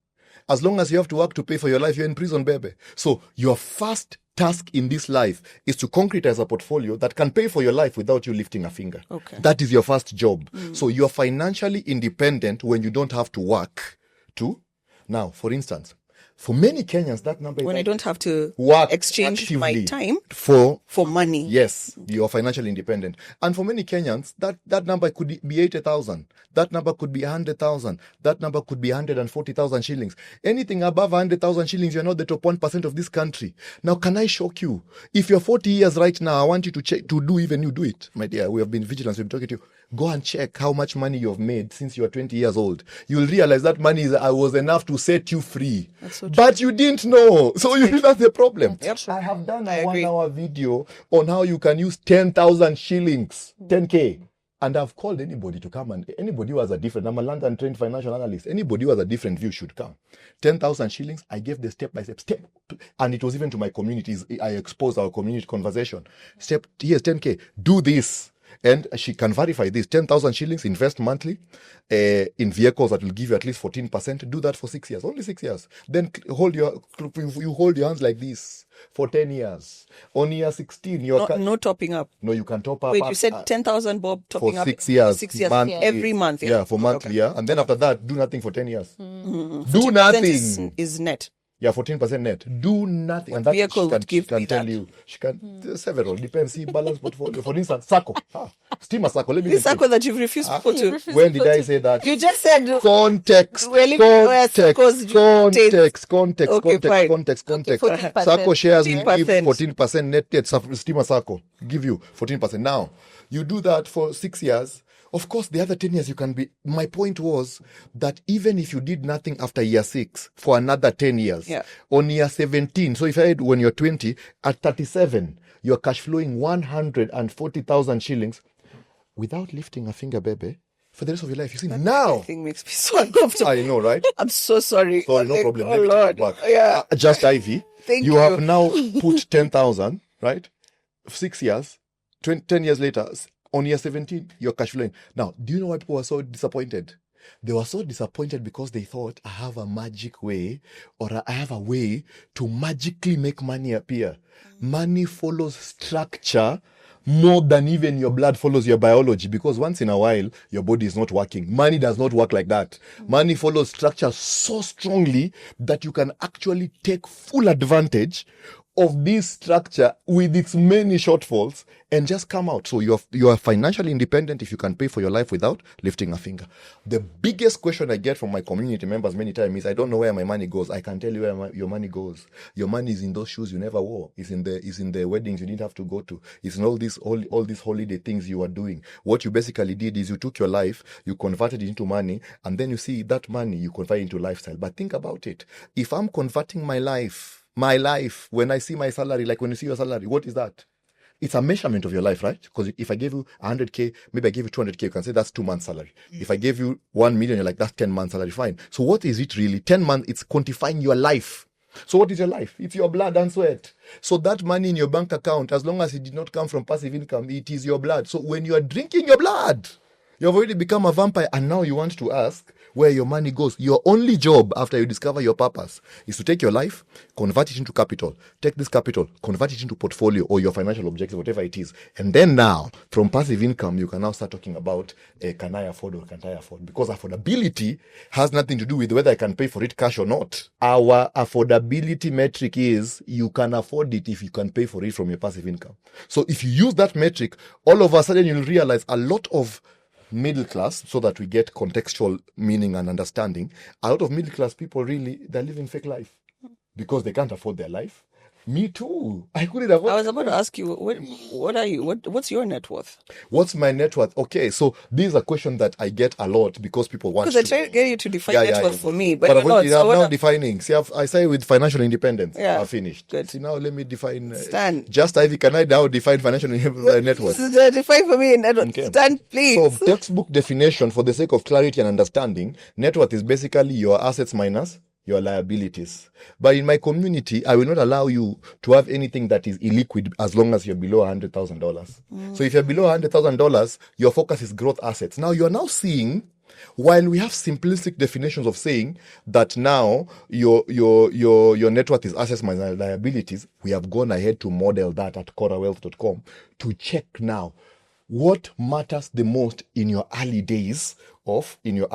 As long as you have to work to pay for your life, you're in prison, baby. So your first task in this life is to concretize a portfolio that can pay for your life without you lifting a finger. Okay. That is your first job. So you're financially independent when you don't have to work to. Now, for instance, for many Kenyans, that number is when I don't have to exchange my time for money. Yes, you're financially independent. And for many Kenyans, that number could be 80,000. That number could be 100,000. That number could be 140,000 shillings. Anything above 100,000 shillings, you're not the top 1% of this country. Now, can I shock you? If you're 40 years right now, I want you to check, to do even you do it. My dear, we have been vigilant, we've been talking to you. Go and check how much money you've made since you were 20 years old. You'll realize that money was enough to set you free. That's so true. But you didn't know. So that's the problem. Yep. I have done I a agree. 1-hour video on how you can use 10,000 shillings, 10K. And I've called anybody to come, and anybody who has a different, I'm a London trained financial analyst, anybody who has a different view should come. 10,000 shillings, I gave the step-by-step, and it was even to my communities, I exposed our community conversation. Here's 10K, do this. And she can verify this, 10,000 shillings, invest monthly in vehicles that will give you at least 14%. Do that for 6 years, only 6 years. Then you hold your hands like this for 10 years. On year 16, No topping up. No, you can top up. Wait, you said 10,000 bob topping for up 6 years. 6 years Monthly. every month. Yeah, for monthly, yeah. And then after that, do nothing for 10 years. Mm-hmm. Do nothing. Is net. Yeah, 14% net. Do nothing. What And that vehicle she can, would give she can me tell that? you. She can several. Depends. See, balance portfolio. For instance, Sacco. Steamer Sacco. Let me This get circle that you've refused people to. When did I say that? You just said Context. We're living where Saccos Context. Okay, fine. Context. 14%. Sacco shares will give 14%. 14% net yet. Steamer Sacco give you 14%. Now, you do that for 6 years. Of course, the other 10 years you can be. My point was that even if you did nothing after year 6 for another 10 years, on year 17, so if I had when you're 20, at 37, you're cash flowing 140,000 shillings without lifting a finger, baby, for the rest of your life. You see, now. That thing makes me so uncomfortable. I know, right? I'm so sorry. Sorry, no problem. Oh, Let me Lord. take it back. Yeah. Just Ivy. Thank you you. have now put 10,000, right? 6 years, 10 years later, on year 17, you're cash flowing. Now, do you know why people were so disappointed? They were so disappointed because they thought, I have a magic way, or I have a way to magically make money appear. Money follows structure more than even your blood follows your biology, because once in a while, your body is not working. Money does not work like that. Money follows structure so strongly that you can actually take full advantage of this structure with its many shortfalls and just come out. So you are financially independent if you can pay for your life without lifting a finger. The biggest question I get from my community members many times is, I don't know where my money goes. I can tell you where your money goes. Your money is in those shoes you never wore. It's in the weddings you didn't have to go to. It's in all these holiday things you are doing. What you basically did is you took your life, you converted it into money, and then you see that money you convert into lifestyle. But think about it. If I'm converting my life, when I see my salary, like when you see your salary, what is that? It's a measurement of your life, right? Because if I gave you 100K, maybe I gave you 200K, you can say that's 2 months salary. If I gave you 1 million, you're like, that's 10 months salary, fine. So what is it really? 10 months, it's quantifying your life. So what is your life? It's your blood and sweat. So that money in your bank account, as long as it did not come from passive income, it is your blood. So when you are drinking your blood, you've already become a vampire, and now you want to ask where your money goes. Your only job after you discover your purpose is to take your life, convert it into capital, take this capital, convert it into portfolio or your financial objective, whatever it is. And then now, from passive income, you can now start talking about can I afford or can't I afford? Because affordability has nothing to do with whether I can pay for it cash or not. Our affordability metric is you can afford it if you can pay for it from your passive income. So if you use that metric, all of a sudden you'll realize a lot of middle class, so that we get contextual meaning and understanding, a lot of middle class people really, they're living fake life because they can't afford their life. Me too. I couldn't afford. I was about to ask you, what are you? What's your net worth? What's my net worth? Okay, so this is a question that I get a lot because people want Because I try to get you to define net worth for me, but I'm you're not. now defining. See, I say with financial independence. Yeah, I've finished. good. See, now let me define. Stan. Just Ivy, can I now define financial net worth? Define for me net worth. Okay. Stan, please. So textbook definition, for the sake of clarity and understanding, net worth is basically your assets minus your liabilities. But in my community, I will not allow you to have anything that is illiquid as long as you're below $100,000. So if you're below $100,000, your focus is growth assets. Now you're now seeing, while we have simplistic definitions of saying that now your net worth is assets minus liabilities, we have gone ahead to model that at corawealth.com to check now what matters the most in your early days of your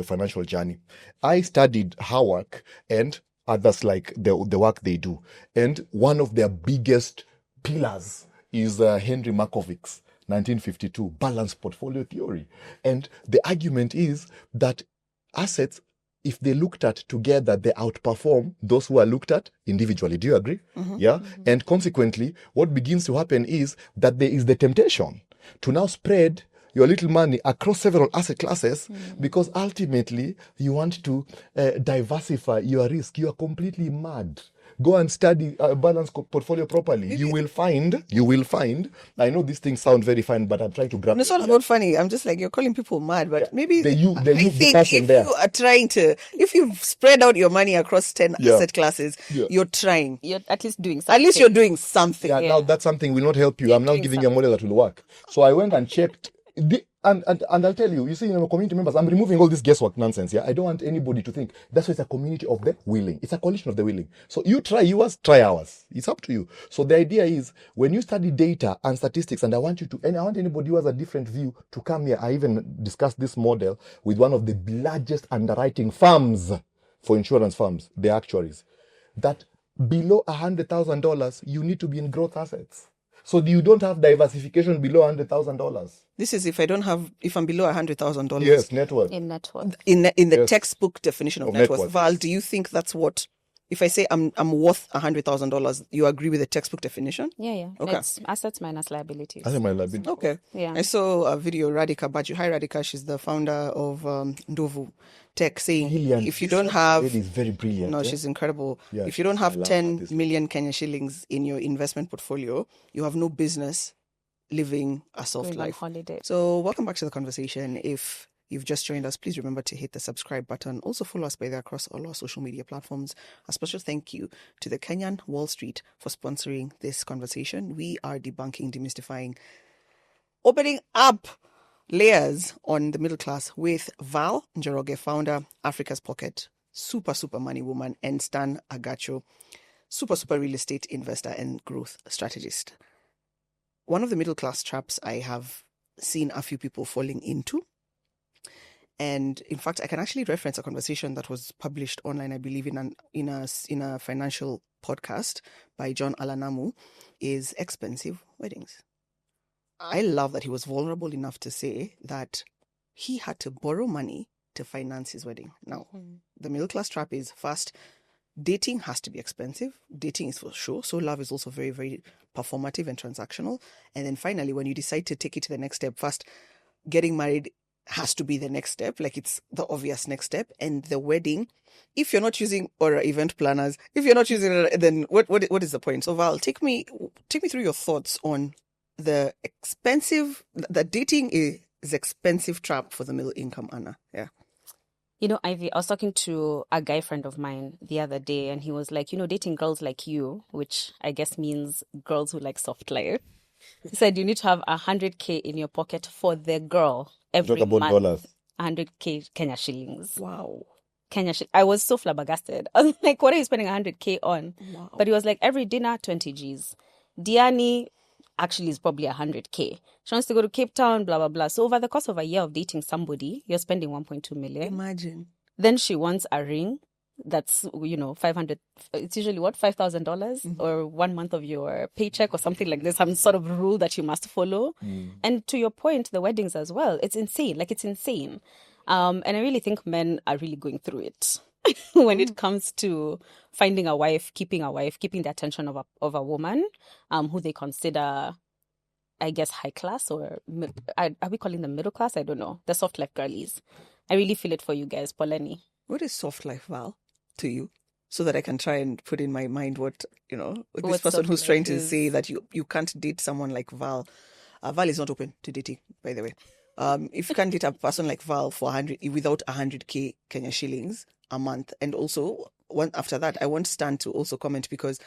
financial journey. I studied Howard and others like the work they do, and one of their biggest pillars is Henry Markovich's 1952 balanced portfolio theory. And the argument is that assets if they looked at together, they outperform those who are looked at individually. Do you agree? Yeah. And consequently, what begins to happen is that there is the temptation to now spread your little money across several asset classes because ultimately you want to diversify your risk. You are completely mad. Go and study a balanced portfolio properly. You will find, I know these things sound very fine, but I'm trying to grab It's all about funny. I'm just like, you're calling people mad, but maybe They use the I think person if there. you are trying to, if you've spread out your money across 10 asset classes, you're trying. You're at least doing something. At least you're doing something. Yeah, now that something will not help you. I'm now giving you a model that will work. So I went and checked. And I'll tell you, see, community members, I'm removing all this guesswork nonsense. Yeah, I don't want anybody to think that's why it's a community of the willing. It's a coalition of the willing. So you try yours, try ours. It's up to you. So the idea is when you study data and statistics, and I want anybody who has a different view to come here. I even discussed this model with one of the largest underwriting firms for insurance firms, the actuaries, that below $100,000, you need to be in growth assets. So you don't have diversification below $100,000. This is if I'm below $100,000. Yes, net worth. in net worth. In the textbook definition of net worth. worth. Val, do you think that's what? If I say I'm worth $100,000, you agree with the textbook definition? Yeah. Okay. It's assets minus liabilities. I think my liability. Okay. Yeah. I saw a video, Radhika Baju. Hi, Radhika. She's the founder of Ndovu Tech, saying Brilliant. if you don't have... Lady is very brilliant. No, she's incredible. Yeah, if you don't I have love 10 this. million Kenya shillings in your investment portfolio, you have no business living a soft Going on life. holiday. So welcome back to the conversation. If you've just joined us, please remember to hit the subscribe button. Also follow us by there across all our social media platforms. A special thank you to the Kenyan Wall Street for sponsoring this conversation. We are debunking, demystifying, opening up layers on the middle class with Val Njoroge, founder, Africa's Pocket, super money woman, and Stan Agacho, super real estate investor and growth strategist. One of the middle class traps I have seen a few people falling into. And in fact, I can actually reference a conversation that was published online, I believe, in a financial podcast by John Alanamu, is expensive weddings. I love that he was vulnerable enough to say that he had to borrow money to finance his wedding. Now, the middle class trap is first, dating has to be expensive. Dating is for sure. So love is also very, very performative and transactional. And then finally, when you decide to take it to the next step, first, getting married has to be the next step. Like it's the obvious next step. And the wedding, if you're not using or event planners, if you're not using it, then what is the point? So Val, take me through your thoughts on the dating is expensive trap for the middle income earner. Yeah. Ivy, I was talking to a guy friend of mine the other day, and he was like, dating girls like you, which I guess means girls who like soft life. He said you need to have 100K in your pocket for the girl every Talk about month. dollars. 100K Kenya shillings. Wow. I was so flabbergasted. I was like, what are you spending 100K on? Wow. But he was like, every dinner, 20 Gs. Diani actually is probably 100K. She wants to go to Cape Town, blah, blah, blah. So over the course of a year of dating somebody, you're spending 1.2 million. Imagine. Then she wants a ring that's, 500. It's usually what, $5,000 or 1 month of your paycheck or something like this, some sort of rule that you must follow. And to your point, the weddings as well. It's insane. Like, it's insane. And I really think men are really going through it when it comes to finding a wife, keeping the attention of a woman who they consider, I guess, high class, or are we calling them middle class? I don't know. The soft life girlies. I really feel it for you guys, Poleni. What is soft life, Val, to you? So that I can try and put in my mind what What person soft who's life trying to is. say that you can't date someone like Val. Val is not open to dating, by the way. If you can't date a person like Val for 100 without 100K Kenya shillings a month, and also after that, I want Stan to also comment, because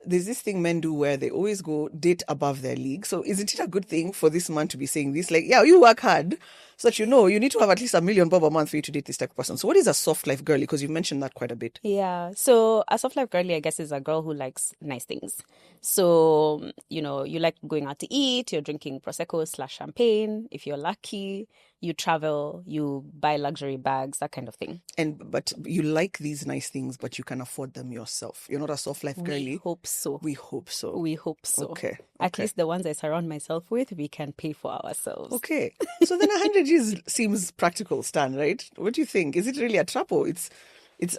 there's this thing men do where they always go date above their league. So isn't it a good thing for this man to be saying this? Like, yeah, you work hard so that you need to have at least $1 million a month for you to date this type of person. So what is a soft life girly? Because you've mentioned that quite a bit. Yeah. So a soft life girly, I guess, is a girl who likes nice things. So, you like going out to eat, you're drinking Prosecco/champagne. If you're lucky, you travel, you buy luxury bags, that kind of thing. But you like these nice things, but you can afford them yourself. You're not a soft life girly. We hope so. We hope so. We hope so. Okay. At least the ones I surround myself with, we can pay for ourselves. Okay. So then 100 seems practical, Stan, right? What do you think? Is it really a trap or it's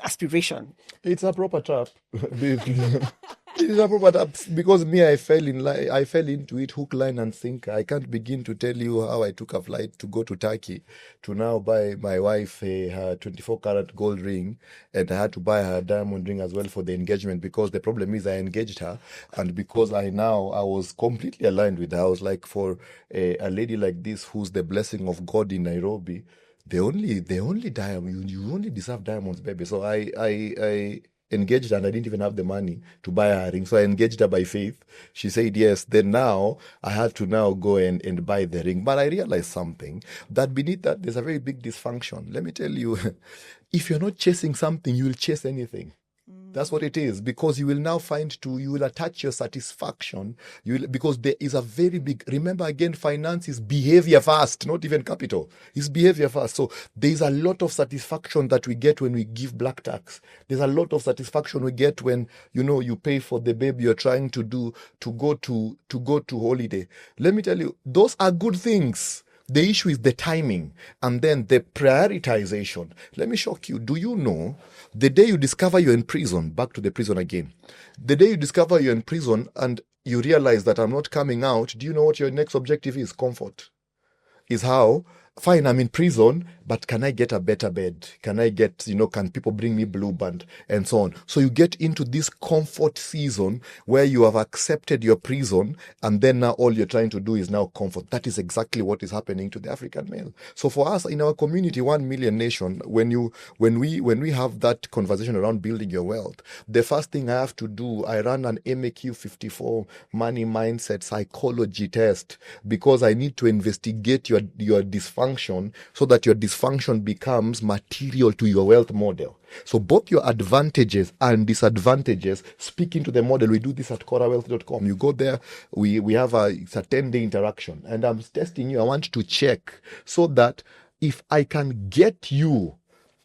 aspiration? It's a proper trap. It's a proper trap because me, I fell into it hook, line, and sinker. I can't begin to tell you how I took a flight to go to Turkey to now buy my wife her 24-karat gold ring, and I had to buy her a diamond ring as well for the engagement because the problem is I engaged her, and because I was completely aligned with her. I was like, for a lady like this who's the blessing of God in Nairobi. The only diamond you only deserve diamonds, baby. So I engaged her and I didn't even have the money to buy her a ring. So I engaged her by faith. She said yes. Then now I had to now go and buy the ring. But I realized something, that beneath that there's a very big dysfunction. Let me tell you, if you're not chasing something, you will chase anything. That's what it is, because you will now you will attach your satisfaction. Because there is a very big, remember again, finance is behavior first, not even capital. It's behavior first. So there's a lot of satisfaction that we get when we give black tax. There's a lot of satisfaction we get when, you pay for the baby you're trying to go to holiday. Let me tell you, those are good things. The issue is the timing and then the prioritization. Let me shock you. Do you know the day you discover you're in prison, back to the prison again, the day you discover you're in prison and you realize that I'm not coming out, do you know what your next objective is? Comfort. Is how, fine, I'm in prison, but can I get a better bed? Can I get, can people bring me blue band and so on? So you get into this comfort season where you have accepted your prison and then now all you're trying to do is now comfort. That is exactly what is happening to the African male. So for us in our community, 1 million nation, when we have that conversation around building your wealth, the first thing I have to do, I run an MAQ 54 money mindset psychology test because I need to investigate your dysfunction so that your dysfunction becomes material to your wealth model. So both your advantages and disadvantages speak into the model. We do this at corawealth.com. You go there, we have it's a 10-day interaction and I'm testing you. I want to check so that if I can get you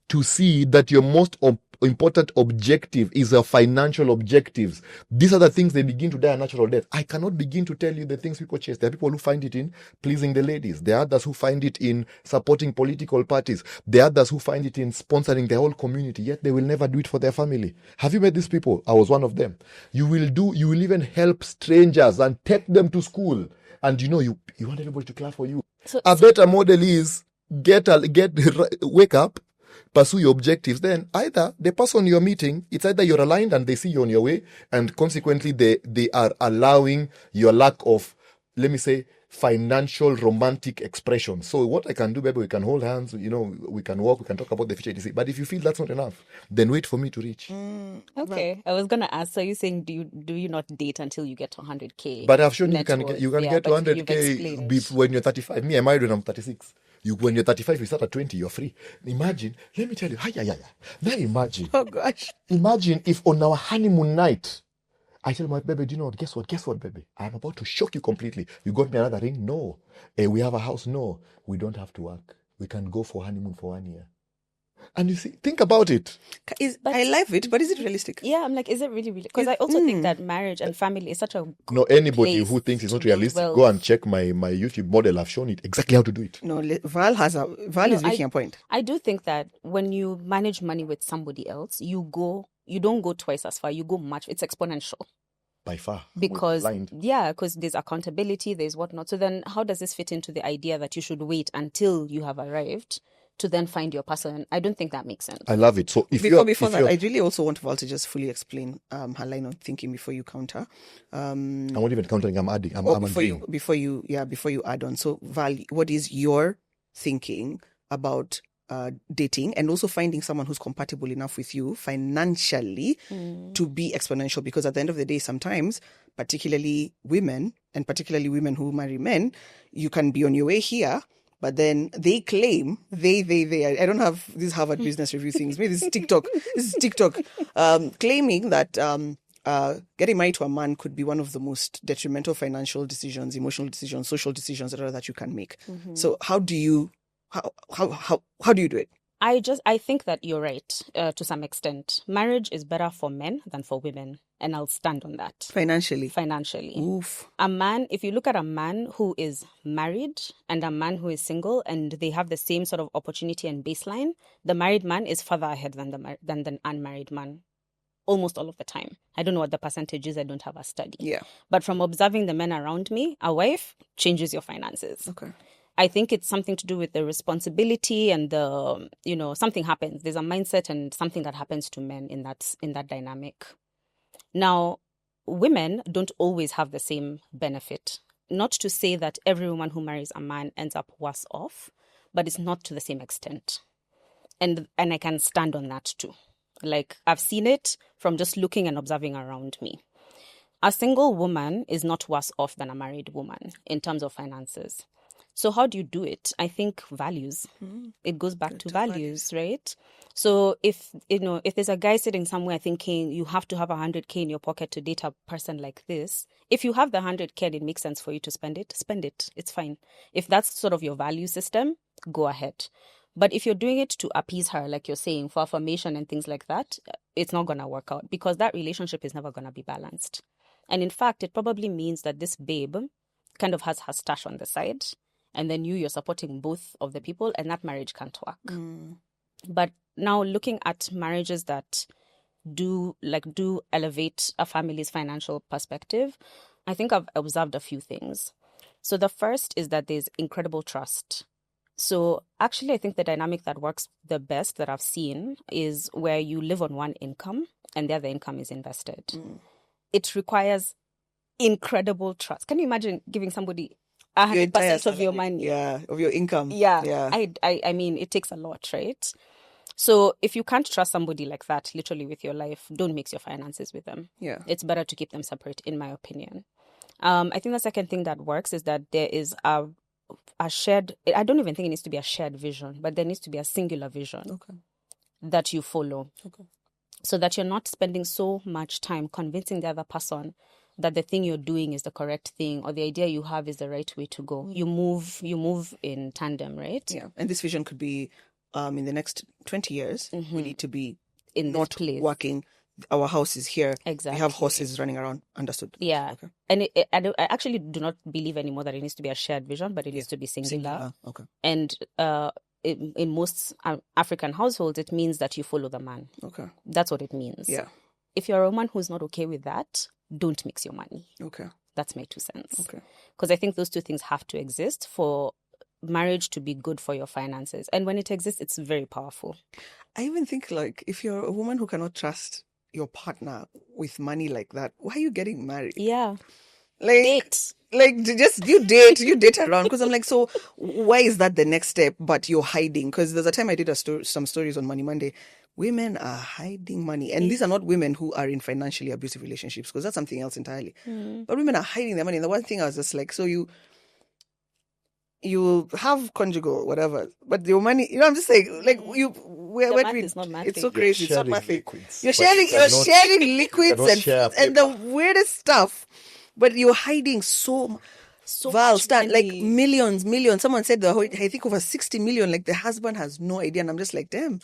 to see that your most important objective is a financial objectives. These are the things they begin to die a natural death. I cannot begin to tell you the things people chase. There are people who find it in pleasing the ladies. There are others who find it in supporting political parties. There are others who find it in sponsoring the whole community, yet they will never do it for their family. Have you met these people? I was one of them. You will even help strangers and take them to school. And you want everybody to clap for you. So, a better model is wake up, pursue your objectives. Then either the person you're meeting, it's either you're aligned and they see you on your way, and consequently they are allowing your lack of, let me say, financial romantic expression. So what I can do, baby, we can hold hands, we can walk, we can talk about the future, etc. But if you feel that's not enough, then wait for me to reach. Okay. I was gonna ask, so you're saying do you not date until you get to 100K? But I've shown you can get to 100K when you're 35. Me, I'm married when I'm 36. When you're 35, you start at 20, you're free. Imagine, let me tell you, now imagine. Oh gosh. Imagine if on our honeymoon night, I tell my baby, do you know what? Guess what, baby? I'm about to shock you completely. You got me another ring? No. We have a house? No. We don't have to work. We can go for honeymoon for 1 year. And you see, think about it. I love it, but is it realistic? Yeah, I'm like, is it really? Because I also think that marriage and family is such a no. Anybody who thinks it's not realistic, go and check my YouTube model. I've shown it exactly how to do it. No, Val is making a point. I do think that when you manage money with somebody else, you don't go twice as far. You go much. It's exponential. By far. Because there's accountability, there's whatnot. So then how does this fit into the idea that you should wait until you have arrived to then find your person? I don't think that makes sense. I love it. So before that, I really also want Val to just fully explain her line of thinking before you counter. I'm not even countering. I'm adding. Before you add on. So Val, what is your thinking about dating and also finding someone who's compatible enough with you financially to be exponential? Because at the end of the day, sometimes, particularly women who marry men, you can be on your way here, but then they claim I don't have these Harvard Business Review things. Maybe this is TikTok. Claiming that getting married to a man could be one of the most detrimental financial decisions, emotional decisions, social decisions that you can make. Mm-hmm. So how do you do it? I think that you're right to some extent. Marriage is better for men than for women. And I'll stand on that. Financially. Oof. A man, if you look at a man who is married and a man who is single and they have the same sort of opportunity and baseline, the married man is further ahead than the unmarried man. Almost all of the time. I don't know what the percentage is. I don't have a study. Yeah. But from observing the men around me, a wife changes your finances. Okay. I think it's something to do with the responsibility and the, something happens. There's a mindset and something that happens to men in that dynamic. Now, women don't always have the same benefit. Not to say that every woman who marries a man ends up worse off, but it's not to the same extent. And I can stand on that too. Like, I've seen it from just looking and observing around me. A single woman is not worse off than a married woman in terms of finances. So how do you do it? I think values. It goes back to values, right? So if there's a guy sitting somewhere thinking you have to have 100K in your pocket to date a person like this, if you have the 100K and it makes sense for you to spend it. It's fine. If that's sort of your value system, go ahead. But if you're doing it to appease her, like you're saying, for affirmation and things like that, it's not going to work out because that relationship is never going to be balanced. And in fact, it probably means that this babe kind of has her stash on the side. And then you're supporting both of the people and that marriage can't work. But now looking at marriages that do elevate a family's financial perspective, I think I've observed a few things. So the first is that there's incredible trust. So actually, I think the dynamic that works the best that I've seen is where you live on one income and the other income is invested. It requires incredible trust. Can you imagine giving somebody 100% of your money? Yeah, of your income. Yeah. I mean, it takes a lot, right? So if you can't trust somebody like that, literally with your life, don't mix your finances with them. Yeah. It's better to keep them separate, in my opinion. I think the second thing that works is that there is a shared, I don't even think it needs to be a shared vision, but there needs to be a singular vision that you follow. So that you're not spending so much time convincing the other person that the thing you're doing is the correct thing or the idea you have is the right way to go. You move in tandem, right? Yeah. And this vision could be in the next 20 years, we need to be in not this place. working. Our house is here. Exactly. We have horses running around. Understood. Yeah. Okay. And I actually do not believe anymore that it needs to be a shared vision, but it needs to be singular. Okay. And in most African households, it means that you follow the man. Okay. That's what it means. Yeah. If you're a woman who's not okay with that, don't mix your money. Okay. That's my 2 cents. Okay. Because I think those two things have to exist for marriage to be good for your finances. And when it exists, it's very powerful. I even think, like, if you're a woman who cannot trust your partner with money like that, why are you getting married? Yeah. Like, Date. Like, just you date around. Because I'm like, so why is that the next step? But you're hiding. Because there's a time I did some stories on Money Monday. Women are hiding money. And these are not women who are in financially abusive relationships, because that's something else entirely. But women are hiding their money. And the one thing I was just like, so you have conjugal, whatever, but your money, I'm just saying, like, It's not mathing. It's so crazy. It's not mathing. You're sharing liquids and the weirdest stuff, but you're hiding so Val, Stan, like millions. Someone said I think over 60 million. Like, the husband has no idea, and I'm just like, damn.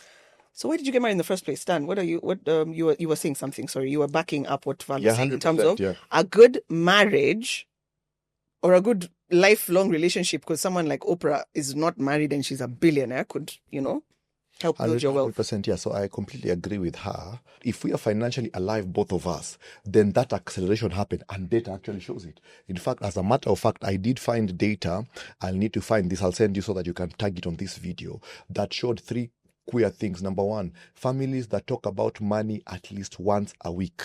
So why did you get married in the first place, Stan? You were saying something. Sorry, you were backing up what Val was saying in terms of a good marriage or a good lifelong relationship, because someone like Oprah is not married and she's a billionaire, could, help build your wealth. 100%, yeah. So I completely agree with her. If we are financially alive, both of us, then that acceleration happened, and data actually shows it. In fact, as a matter of fact, I did find data. I'll need to find this. I'll send you so that you can tag it on this video, that showed 3 queer things. Number 1, families that talk about money at least once a week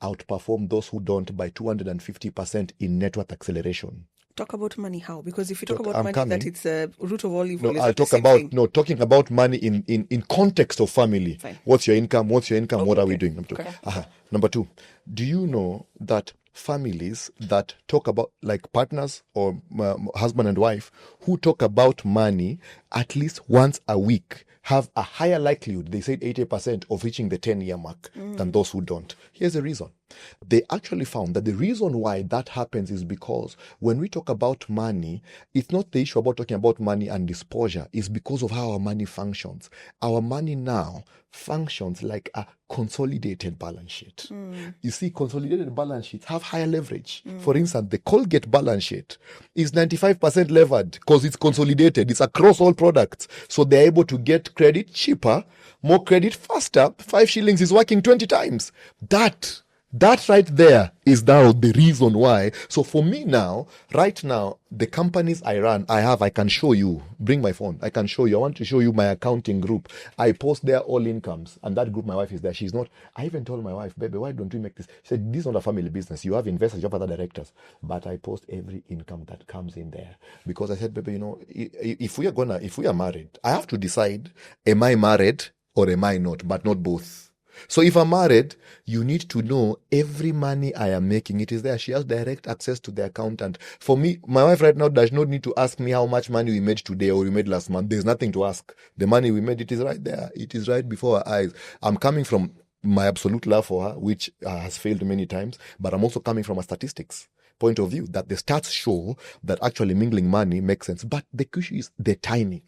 outperform those who don't by 250% in net worth acceleration. Talk about money how? Because if you talk about money, that it's a root of all evil. No, I'll talk about talking about money in context of family. Fine. What's your income? Okay, what are we doing? Okay. Number 2, do you know that families that talk about, like, partners or husband and wife who talk about money at least once a week have a higher likelihood, they said 80%, of reaching the 10-year mark than those who don't? Here's the reason. They actually found that the reason why that happens is because when we talk about money, it's not the issue about talking about money and disposure, it's because of how our money functions. Our money now functions like a consolidated balance sheet. You see, consolidated balance sheets have higher leverage. For instance, the Colgate balance sheet is 95% levered because it's consolidated. It's across all products. So they're able to get credit cheaper, more credit faster. 5 shillings is working 20 times. That right there is now the reason why. So for me now, right now, the companies I run, I can show you. Bring my phone. I can show you. I want to show you my accounting group. I post there all incomes. And that group, my wife is there. She's not. I even told my wife, baby, why don't we make this? She said, this is not a family business. You have investors, you have other directors. But I post every income that comes in there. Because I said, baby, if we are married, I have to decide, am I married or am I not? But not both. So if I'm married, you need to know every money I am making. It is there. She has direct access to the accountant. For me, my wife right now does not need to ask me how much money we made today or we made last month. There's nothing to ask. The money we made, it is right there. It is right before her eyes. I'm coming from my absolute love for her, which has failed many times, but I'm also coming from a statistics point of view that the stats show that actually mingling money makes sense. But the issue is the timing.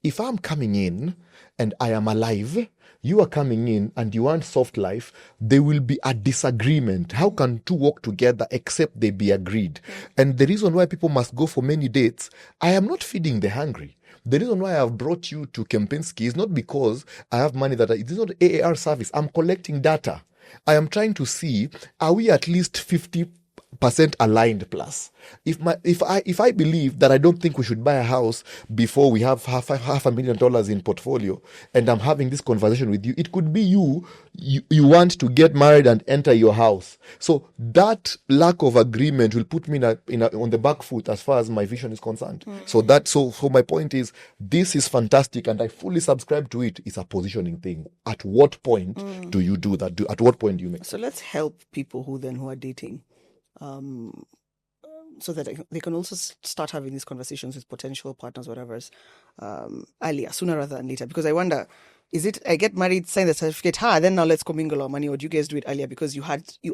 If I'm coming in and I am alive, you are coming in and you want soft life, there will be a disagreement. How can two work together except they be agreed? And the reason why people must go for many dates, I am not feeding the hungry. The reason why I have brought you to Kempinski is not because I have money it is not AAR service. I'm collecting data. I am trying to see, are we at least 50% aligned plus? If I believe that I don't think we should buy a house before we have half $500,000 in portfolio, and I'm having this conversation with you, it could be you want to get married and enter your house. So that lack of agreement will put me on the back foot as far as my vision is concerned. So my point is, this is fantastic and I fully subscribe to it. It's a positioning thing. At what point do you do that? At what point do you make? So let's help people who are dating. So that they can also start having these conversations with potential partners, whatever's earlier, sooner rather than later. Because I wonder, is it I get married, sign the certificate, then now let's commingle our money, or do you guys do it earlier because you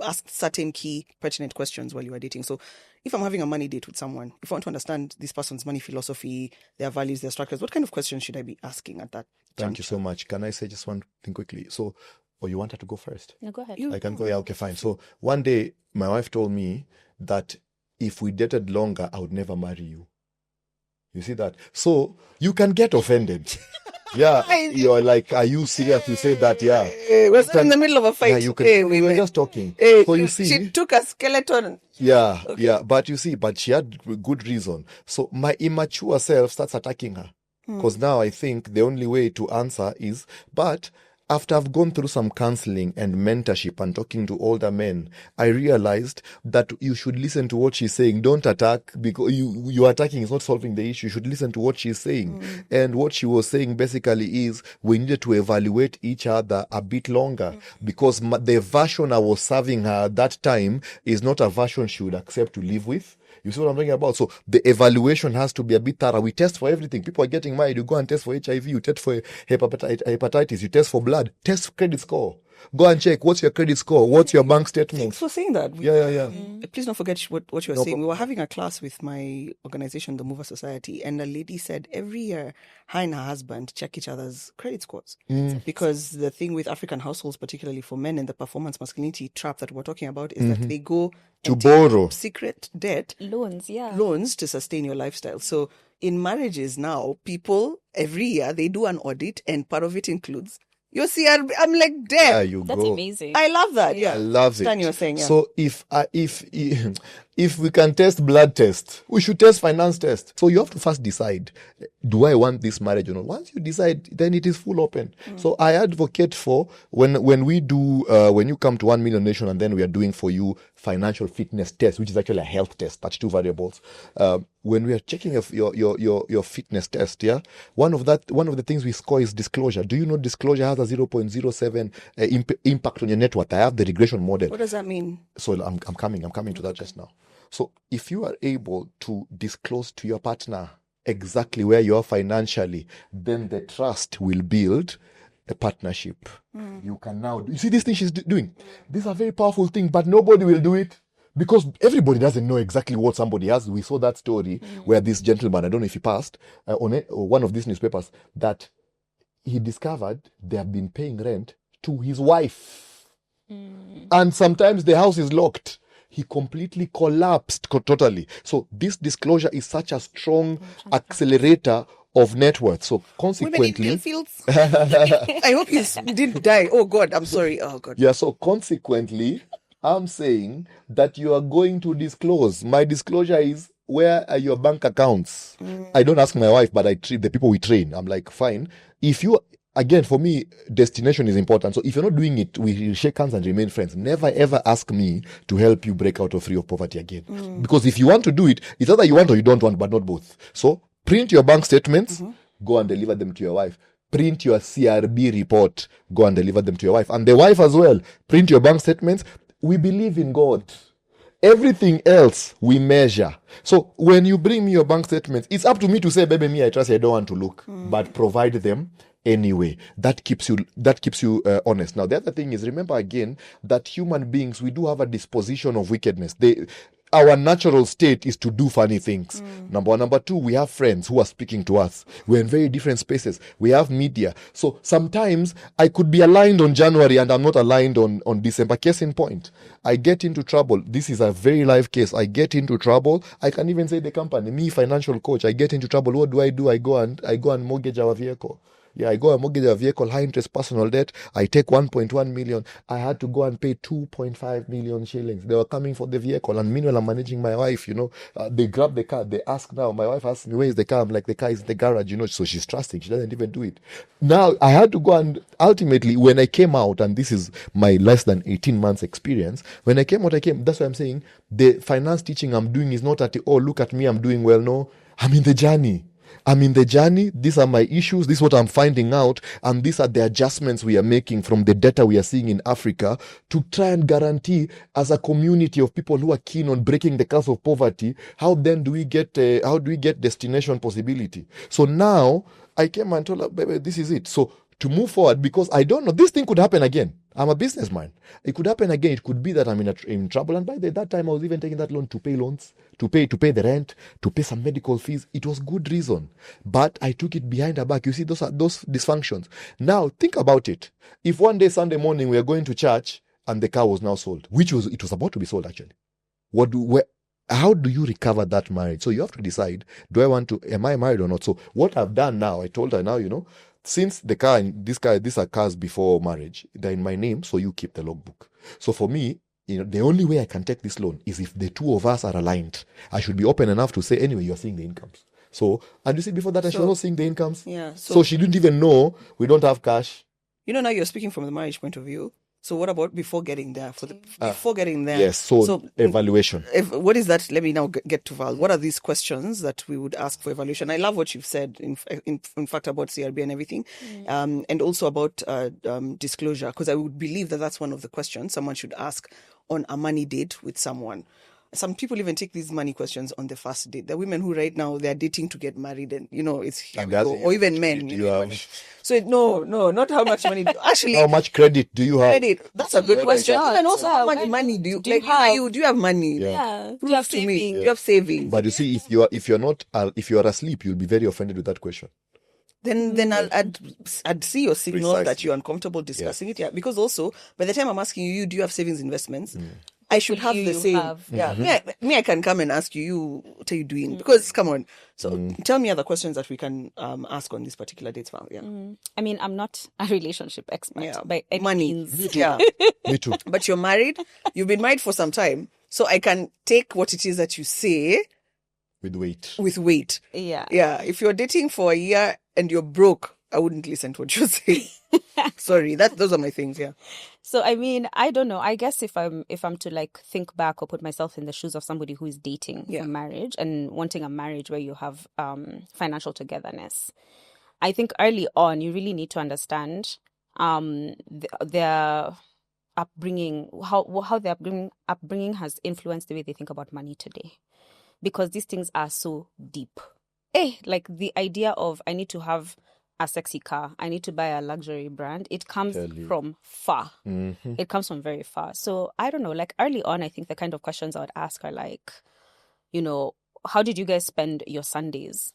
asked certain key pertinent questions while you were dating? So if I'm having a money date with someone, if I want to understand this person's money philosophy, their values, their structures, what kind of questions should I be asking at that Thank you so much. Can I say just one thing quickly? So, you want her to go first? No, go ahead. I can go. Yeah, okay, fine. So one day, my wife told me that if we dated longer, I would never marry you. You see that? So you can get offended. Yeah, you're like, are you serious to say that? Yeah. We're still in the middle of a fight. Yeah, you can. We were just talking. So you see, she took a skeleton. Yeah, yeah. But you see, she had good reason. So my immature self starts attacking her. Because now I think the only way to answer is, but after I've gone through some counseling and mentorship and talking to older men, I realized that you should listen to what she's saying. Don't attack, because you attacking is not solving the issue. You should listen to what she's saying. And what she was saying basically is we needed to evaluate each other a bit longer, because the version I was serving her at that time is not a version she would accept to live with. You see what I'm talking about? So the evaluation has to be a bit thorough. We test for everything. People are getting married. You go and test for HIV. You test for hepatitis. You test for blood. Test credit score. Go and check. What's your credit score? What's your bank statement? Thanks for saying that. Yeah. Please don't forget what you were saying. We were having a class with my organization, the Mover Society, and a lady said every year her and her husband check each other's credit scores. Because the thing with African households, particularly for men in the performance masculinity trap that we're talking about, is that they go to borrow secret debt, loans to sustain your lifestyle. So in marriages now, people every year they do an audit, and part of it includes your CR. I'm like, damn, that's amazing. I love that. Yeah, I love it. Stan, you were saying, yeah. So if we can test blood test, we should test finance test. So you have to first decide, do I want this marriage or not? Once you decide, then it is full open. So I advocate for when we do when you come to 1 Million Nation, and then we are doing for you financial fitness test, which is actually a health test, 32 variables. When we are checking your fitness test, one of the things we score is disclosure. Do you know disclosure has a 0.07 impact on your net worth? I have the regression model. What does that mean? So I'm coming to that just now. So if you are able to disclose to your partner exactly where you are financially, then the trust will build. a partnership. You can now you see this thing she's doing. These are very powerful things, but nobody will do it because everybody doesn't know exactly what somebody has. We saw that story where this gentleman, I don't know if he passed on one of these newspapers, that he discovered they have been paying rent to his wife, and sometimes the house is locked. He completely collapsed totally. So this disclosure is such a strong accelerator of net worth. So consequently, women in fields. I hope you didn't die. Oh God, I'm sorry. Oh God. yeah. So consequently, I'm saying that you are going to disclose. My disclosure is, where are your bank accounts? I don't ask my wife, but I treat the people we train. I'm like, fine. If you, again, for me, destination is important. So if you're not doing it, we shake hands and remain friends. Never ever ask me to help you break out of free of poverty again. Because if you want to do it, it's either you want or you don't want, but not both. So print your bank statements, go and deliver them to your wife. Print your CRB report, go and deliver them to your wife. And the wife as well, print your bank statements. We believe in God. Everything else we measure. So when you bring me your bank statements, it's up to me to say, baby, me, I trust you, I don't want to look, but provide them anyway. That keeps you honest. Now, the other thing is, remember again that human beings, we do have a disposition of wickedness. Our natural state is to do funny things. Number one. Number two, we have friends who are speaking to us. We're in very different spaces. We have media. So sometimes I could be aligned on January and I'm not aligned on December. Case in point, I get into trouble. This is a very live case. I get into trouble. I can even say the company, me, financial coach, I get into trouble. What do? I go and mortgage our vehicle. Yeah, I go and mortgage a vehicle, high interest personal debt. I take 1.1 million. I had to go and pay 2.5 million shillings. They were coming for the vehicle. And meanwhile, I'm managing my wife, they grab the car. They ask now. My wife asks me, where is the car? I'm like, the car is in the garage, So she's trusting. She doesn't even do it. Now, I had to go and ultimately, when I came out, and this is my less than 18 months experience, when I came out, that's why I'm saying the finance teaching I'm doing is not look at me, I'm doing well. No, I'm in the journey. These are my issues. This is what I'm finding out. And these are the adjustments we are making from the data we are seeing in Africa to try and guarantee, as a community of people who are keen on breaking the curse of poverty, how do we get destination possibility? So now I came and told her, baby, this is it. So to move forward, because I don't know, this thing could happen again. I'm a businessman. It could happen again. It could be that I'm in trouble. And by that time, I was even taking that loan to pay loans, to pay the rent, to pay some medical fees. It was good reason. But I took it behind her back. You see, those dysfunctions. Now, think about it. If one day, Sunday morning, we are going to church and the car was now sold, it was about to be sold actually. How do you recover that marriage? So you have to decide, am I married or not? So what I've done now, I told her now, since the car and these are cars before marriage, they're in my name, so you keep the logbook. So for me, the only way I can take this loan is if the two of us are aligned. I should be open enough to say, anyway, you're seeing the incomes. So, and you see, before that, she was not seeing the incomes. Yeah. So she didn't even know we don't have cash. Now you're speaking from the marriage point of view. So what about before getting there? Before getting there. Yes. So evaluation. What is that? Let me now get to Val. What are these questions that we would ask for evaluation? I love what you've said, in fact, about CRB and everything, and also about disclosure, because I would believe that that's one of the questions someone should ask on a money date with someone. Some people even take these money questions on the first date. There are women who right now they're dating to get married, and it's here we go. Or even men. So no, not how much money. Actually, how much credit do you have? Credit. That's a good question. And also, how much money do you have? Do you have money? Yeah. Do you have to me? Do you have savings? But you see, if you are asleep, you'll be very offended with that question. Then I'd see your signal that you're uncomfortable discussing it. Yeah, because also by the time I'm asking you, do you have savings investments? I should have the same. Yeah, me, I can come and ask you, what are you doing? Because come on. So tell me other questions that we can ask on this particular date file. Yeah. I mean, I'm not a relationship expert by any means. Me too. Yeah. Me too. But you're married. You've been married for some time, so I can take what it is that you say with weight. Yeah. Yeah. If you're dating for a year and you're broke, I wouldn't listen to what you're saying. Sorry, those are my things. Yeah. So I mean, I don't know. I guess if I'm to think back or put myself in the shoes of somebody who is dating for marriage and wanting a marriage where you have financial togetherness, I think early on you really need to understand their upbringing, how their upbringing has influenced the way they think about money today, because these things are so deep. Like the idea of I need to have a sexy car. I need to buy a luxury brand. It comes Tell you. from far. Mm-hmm. It comes from very far. So I don't know, like early on, I think the kind of questions I would ask are like, you know, how did you guys spend your Sundays?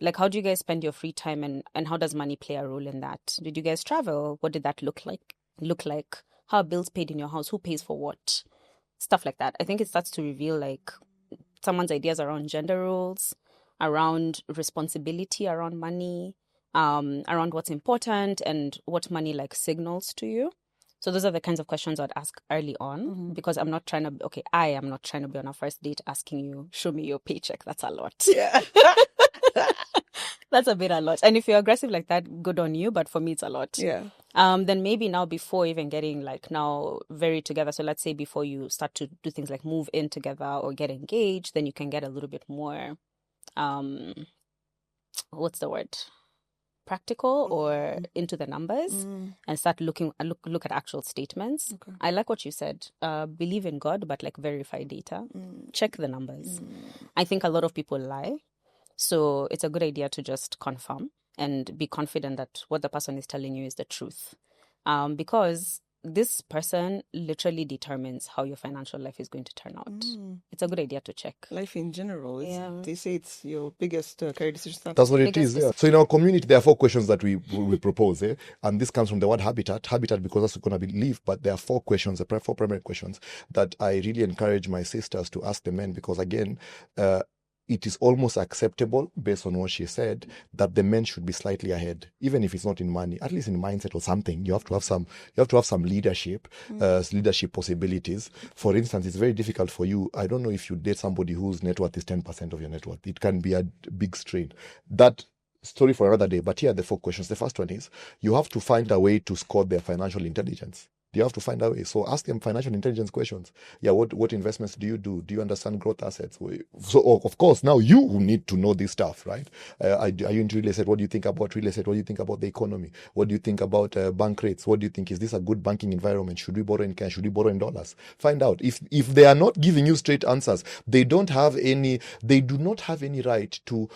Like, how do you guys spend your free time, and how does money play a role in that? Did you guys travel? What did that look like? How are bills paid in your house? Who pays for what? Stuff like that. I think it starts to reveal like someone's ideas around gender roles, around responsibility, around money, around what's important and what money like signals to you. So those are the kinds of questions I'd ask early on, because I am not trying to be on a first date asking you, show me your paycheck. That's a lot. Yeah. That's a bit a lot. And if you're aggressive like that, good on you. But for me, it's a lot. Yeah. Then maybe now before even getting like now very together. So let's say before you start to do things like move in together or get engaged, then you can get a little bit more, what's the word? Practical or into the numbers and start look at actual statements. Okay. I like what you said. Believe in God, but like verify data. Check the numbers. I think a lot of people lie. So it's a good idea to just confirm and be confident that what the person is telling you is the truth. Because this person literally determines how your financial life is going to turn out. It's a good idea to check. Life in general. Yeah. They say it's your biggest career decision. That's what it is. Yeah. So in our community, there are 4 questions that we propose, and this comes from the word habitat because that's going to be live. But there are 4 questions, 4 primary questions that I really encourage my sisters to ask the men, because again, it is almost acceptable, based on what she said, that the men should be slightly ahead, even if it's not in money, at least in mindset or something. You have to have some leadership, leadership possibilities. For instance, it's very difficult for you. I don't know if you date somebody whose net worth is 10% of your net worth. It can be a big strain. That story for another day. But here are the 4 questions. The first one is, you have to find a way to score their financial intelligence. You have to find a way. So ask them financial intelligence questions. Yeah, what investments do you do? Do you understand growth assets? So of course, now you need to know this stuff, right? Are you into real estate? What do you think about real estate? What do you think about the economy? What do you think about bank rates? What do you think? Is this a good banking environment? Should we borrow in cash? Should we borrow in dollars? Find out. If they are not giving you straight answers, they do not have any right to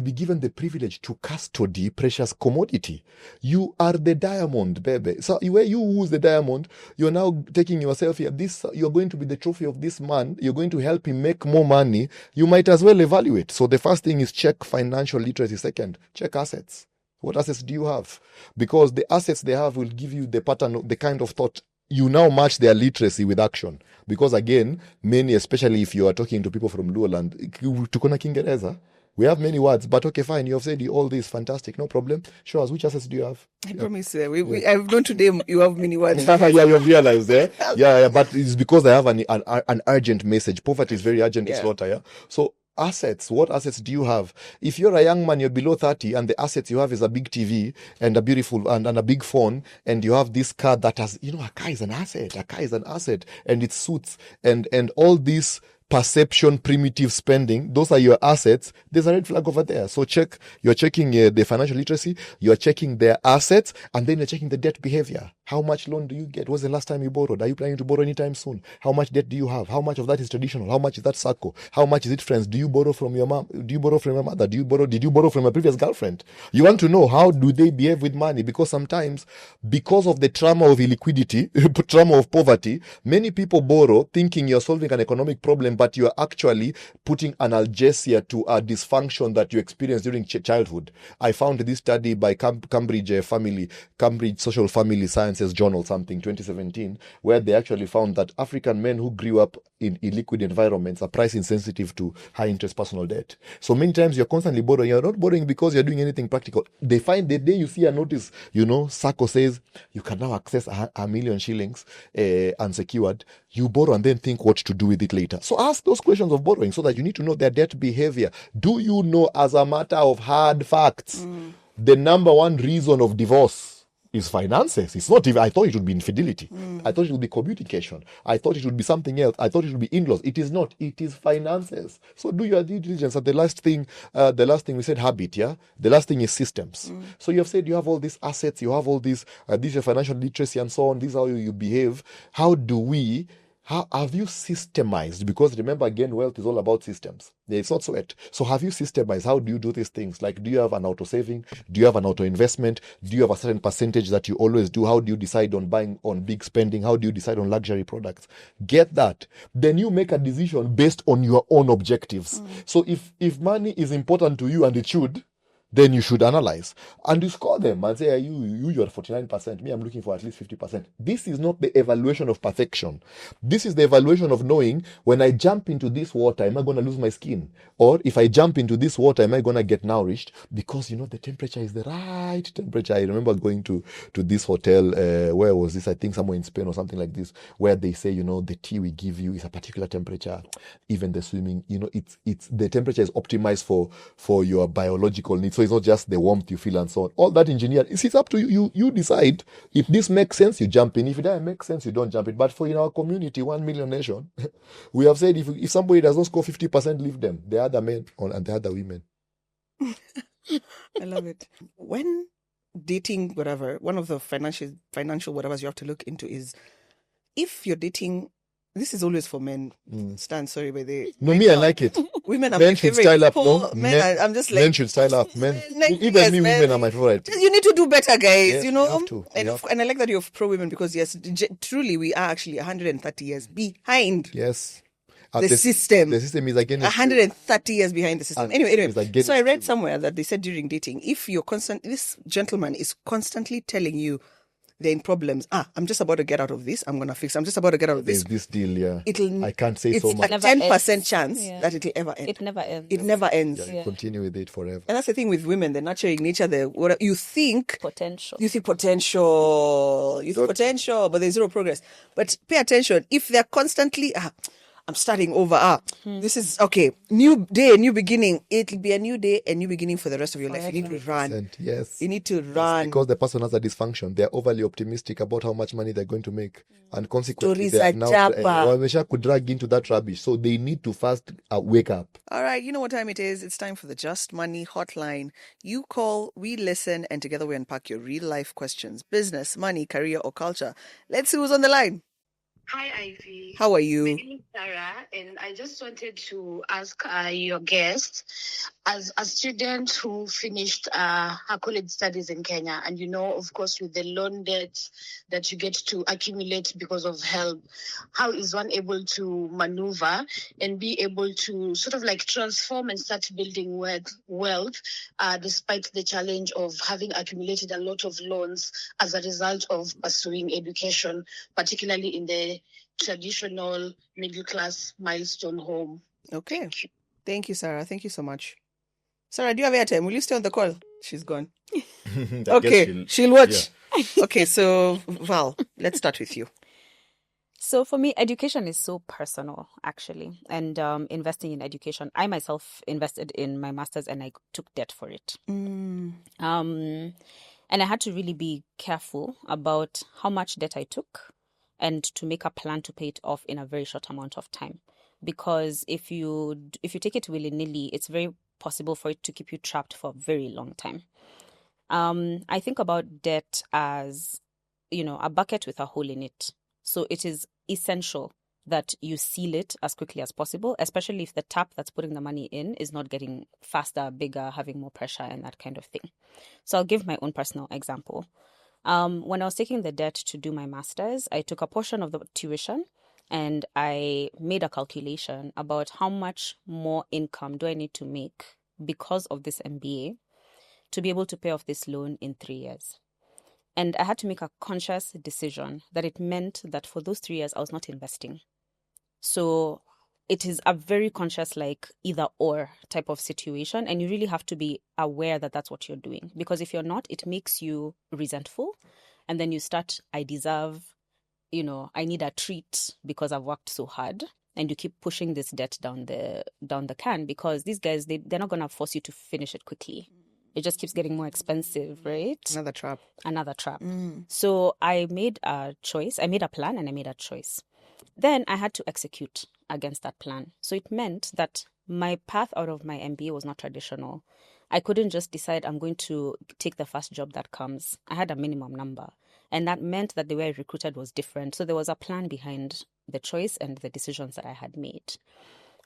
be given the privilege to custody precious commodity. You are the diamond, baby. So where you use the diamond, you're now taking yourself here. You're going to be the trophy of this man. You're going to help him make more money. You might as well evaluate. So the first thing is check financial literacy. Second, check assets. What assets do you have? Because the assets they have will give you the pattern, the kind of thought. You now match their literacy with action. Because again, many, especially if you are talking to people from Luoland, tukona Kiingereza, we have many words, but okay, fine. You have said all this, fantastic, no problem. Show us, which assets do you have? I promise. I've known today you have many words. Yeah, you have realized, eh? Yeah, but it's because I have an urgent message. Poverty is very urgent to slaughter, yeah? So assets, what assets do you have? If you're a young man, you're below 30, and the assets you have is a big TV and a beautiful and a big phone, and you have this car that has, a car is an asset, and it suits, and all these perception, primitive spending, those are your assets. There's a red flag over there. So you're checking the financial literacy, you're checking their assets, and then you're checking the debt behavior. How much loan do you get? When's the last time you borrowed? Are you planning to borrow anytime soon? How much debt do you have? How much of that is traditional? How much is that circle? How much is it friends? Do you borrow from your mom? Do you borrow from your mother? Did you borrow from a previous girlfriend? You want to know how do they behave with money? Because sometimes, because of the trauma of illiquidity, trauma of poverty, many people borrow thinking you're solving an economic problem, but you're actually putting analgesia to a dysfunction that you experienced during childhood. I found this study by Cambridge Social Family Sciences Journal, 2017, where they actually found that African men who grew up in illiquid environments are price insensitive to high interest personal debt. So many times you're constantly borrowing. You're not borrowing because you're doing anything practical. They find the day you see a notice, SACCO says you can now access a million shillings unsecured. You borrow and then think what to do with it later. So ask those questions of borrowing so that you need to know their debt behavior. Do you know, as a matter of hard facts, the number one reason of divorce is finances? It's not even, I thought it would be infidelity. I thought it would be communication. I thought it would be something else. I thought it would be in-laws. It is not. It is finances. So do your due diligence. And the last thing we said habit, yeah? The last thing is systems. So you have said you have all these assets, you have all these, this is your financial literacy and so on. This is how you behave. How do we How have you systemized? Because remember, again, wealth is all about systems. It's not sweat. So have you systemized? How do you do these things? Like, do you have an auto saving? Do you have an auto investment? Do you have a certain percentage that you always do? How do you decide on buying on big spending? How do you decide on luxury products? Get that. Then you make a decision based on your own objectives. So if money is important to you, and it should, then you should analyze and you score them and say, you're 49%. Me, I'm looking for at least 50%. This is not the evaluation of perfection. This is the evaluation of knowing, when I jump into this water, am I going to lose my skin? Or if I jump into this water, am I going to get nourished? Because, the temperature is the right temperature. I remember going to this hotel, where was this? I think somewhere in Spain or something like this, where they say, the tea we give you is a particular temperature. Even the swimming, it's the temperature is optimized for your biological needs. So it's not just the warmth you feel and so on. All that engineer, it's up to you. You decide. If this makes sense, you jump in. If it doesn't make sense, you don't jump in. But in our community, 1 million nation, we have said if somebody does not score 50%, leave them. The other men and the other women. I love it. When dating, whatever, one of the financial whatevers you have to look into is, if you're dating, this is always for men. Stan, sorry, but no, me, I like it. Women are men my should favorite. style up. People, No, I'm just like, men should style up. Men, even yes, me, men. women are my favorite. You need to do better, guys. Yes, you know. you have to. And I like that you're pro women, because yes, truly we are actually 130 years behind. Yes. The system. The system is again 130 years behind the system. And Anyway, so I read somewhere that they said during dating, if this gentleman is constantly telling you they're in problems. I'm just about to get out of this. I'm going to fix. I'm just about to get out of this. There's this deal, yeah. I can't say so much. It's a 10% chance that it'll ever end. It never ends. It never ends. Yeah, you continue with it forever. And that's the thing with women. They're nurturing nature. You think potential. You think potential, but there's zero progress. But pay attention. If they're constantly, I'm starting over. This is okay. New day, new beginning. It'll be a new day, a new beginning for the rest of your life. You need to run. Yes. You need to run. Because the person has a dysfunction. They're overly optimistic about how much money they're going to make. And consequently, Stories they are are now could drag into that rubbish. So they need to first wake up. All right. You know what time it is? It's time for the Just Money Hotline. You call, we listen, and together we unpack your real life questions. Business, money, career, or culture. Let's see who's on the line. Hi, Ivy. How are you? My name is Sarah, and I just wanted to ask your guest, as a student who finished her college studies in Kenya, and of course, with the loan debt that you get to accumulate because of help, how is one able to maneuver and be able to sort of like transform and start building wealth despite the challenge of having accumulated a lot of loans as a result of pursuing education, particularly in the traditional middle class milestone home. Okay. Thank you, Sarah. Thank you so much. Sarah, do you have airtime? Will you stay on the call? She's gone. Okay. She'll watch. Yeah. Okay. So, Val, let's start with you. So for me, education is so personal, actually. And investing in education, I myself invested in my master's and I took debt for it. And I had to really be careful about how much debt I took and to make a plan to pay it off in a very short amount of time. Because if you take it willy-nilly, it's very possible for it to keep you trapped for a very long time. I think about debt as, a bucket with a hole in it. So it is essential that you seal it as quickly as possible, especially if the tap that's putting the money in is not getting faster, bigger, having more pressure and that kind of thing. So I'll give my own personal example. When I was taking the debt to do my master's, I took a portion of the tuition and I made a calculation about how much more income do I need to make because of this MBA to be able to pay off this loan in 3 years. And I had to make a conscious decision that it meant that for those 3 years, I was not investing. So it is a very conscious, either or type of situation. And you really have to be aware that that's what you're doing. Because if you're not, it makes you resentful. And then you start, I deserve, I need a treat because I've worked so hard. And you keep pushing this debt down the can because these guys, they're not going to force you to finish it quickly. It just keeps getting more expensive, right? Another trap. So I made a choice. I made a plan and I made a choice. Then I had to execute against that plan. So it meant that my path out of my MBA was not traditional. I couldn't just decide I'm going to take the first job that comes. I had a minimum number. And that meant that the way I recruited was different. So there was a plan behind the choice and the decisions that I had made.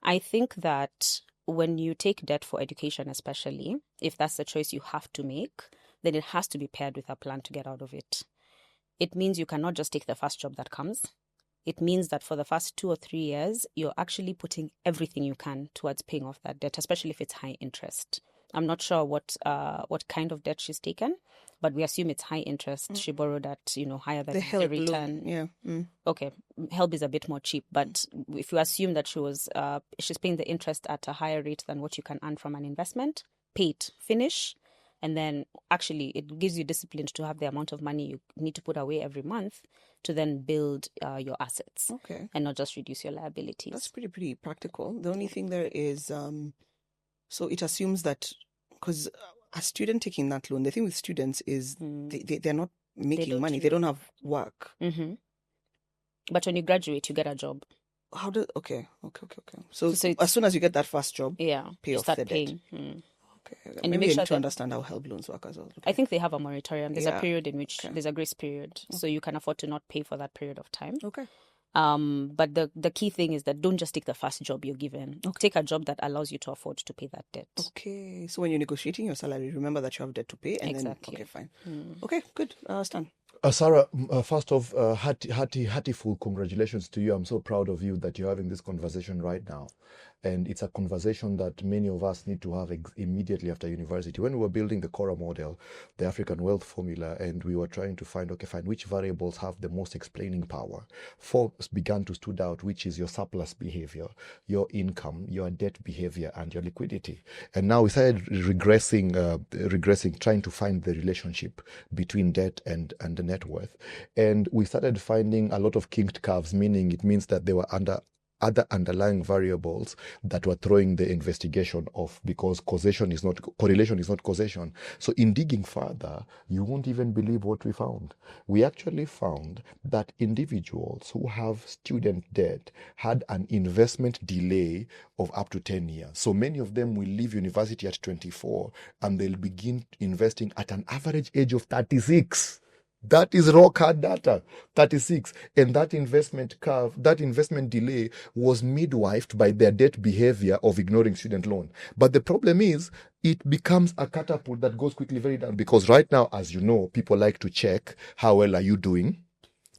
I think that when you take debt for education, especially, if that's the choice you have to make, then it has to be paired with a plan to get out of it. It means you cannot just take the first job that comes. It means that for the first 2 or 3 years, you're actually putting everything you can towards paying off that debt, especially if it's high interest. I'm not sure what kind of debt she's taken, but we assume it's high interest. She borrowed at, higher than The help return. loan, yeah. Okay, help is a bit more cheap, but if you assume that she's paying the interest at a higher rate than what you can earn from an investment, pay it, finish, and then actually it gives you discipline to have the amount of money you need to put away every month to then build your assets. Okay. And not just reduce your liabilities. That's pretty practical. The only thing there is, so it assumes that, because a student taking that loan, the thing with students is they're not making money. They don't have work. Mm-hmm. But when you graduate, you get a job. Okay. So as soon as you get that first job, pay off the paying. debt. Okay. And maybe you I make need to sure understand how help loans work as well. Okay. I think they have a moratorium. There's a Yeah. period in which there's a grace period. So you can afford to not pay for that period of time. Okay. But the key thing is that don't just take the first job you're given. Take a job that allows you to afford to pay that debt. Okay. So when you're negotiating your salary, remember that you have debt to pay. And Exactly. Then, okay, fine. Okay, good. Stan. Sarah, first off, heartiful congratulations to you. I'm so proud of you that you're having this conversation right now. And it's a conversation that many of us need to have immediately after university. When we were building the Cora model, the African wealth formula, and we were trying to find which variables have the most explaining power. Four began to stood out, which is your surplus behavior, your income, your debt behavior, and your liquidity. And now we started regressing, trying to find the relationship between debt and the net worth. And we started finding a lot of kinked curves, meaning it means that they were under other underlying variables that were throwing the investigation off, because correlation is not causation. So in digging further, you won't even believe what we found. We actually found that individuals who have student debt had an investment delay of up to 10 years. So many of them will leave university at 24 and they'll begin investing at an average age of 36. That is rock hard data, 36. And that investment curve, that investment delay was midwifed by their debt behavior of ignoring student loan. But the problem is, it becomes a catapult that goes quickly very down, because right now, as you know, people like to check how well are you doing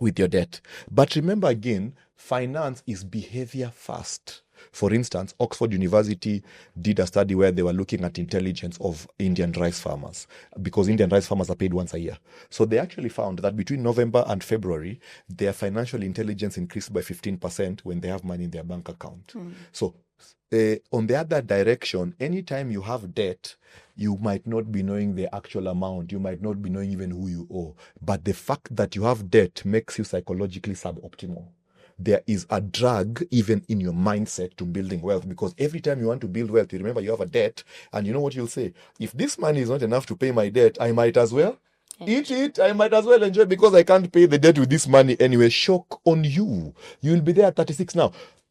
with your debt. But remember again, finance is behavior first. For instance, Oxford University did a study where they were looking at intelligence of Indian rice farmers, because Indian rice farmers are paid once a year. So they actually found that between November and February, their financial intelligence increased by 15% when they have money in their bank account. So on the other direction, anytime you have debt, you might not be knowing the actual amount. You might not be knowing even who you owe. But the fact that you have debt makes you psychologically suboptimal. There is a drag even in your mindset to building wealth, because every time you want to build wealth, you remember you have a debt, and you know what you'll say? If this money is not enough to pay my debt, I might as well eat it. I might as well enjoy it, because I can't pay the debt with this money anyway. Shock on you. You'll be there at 36 now.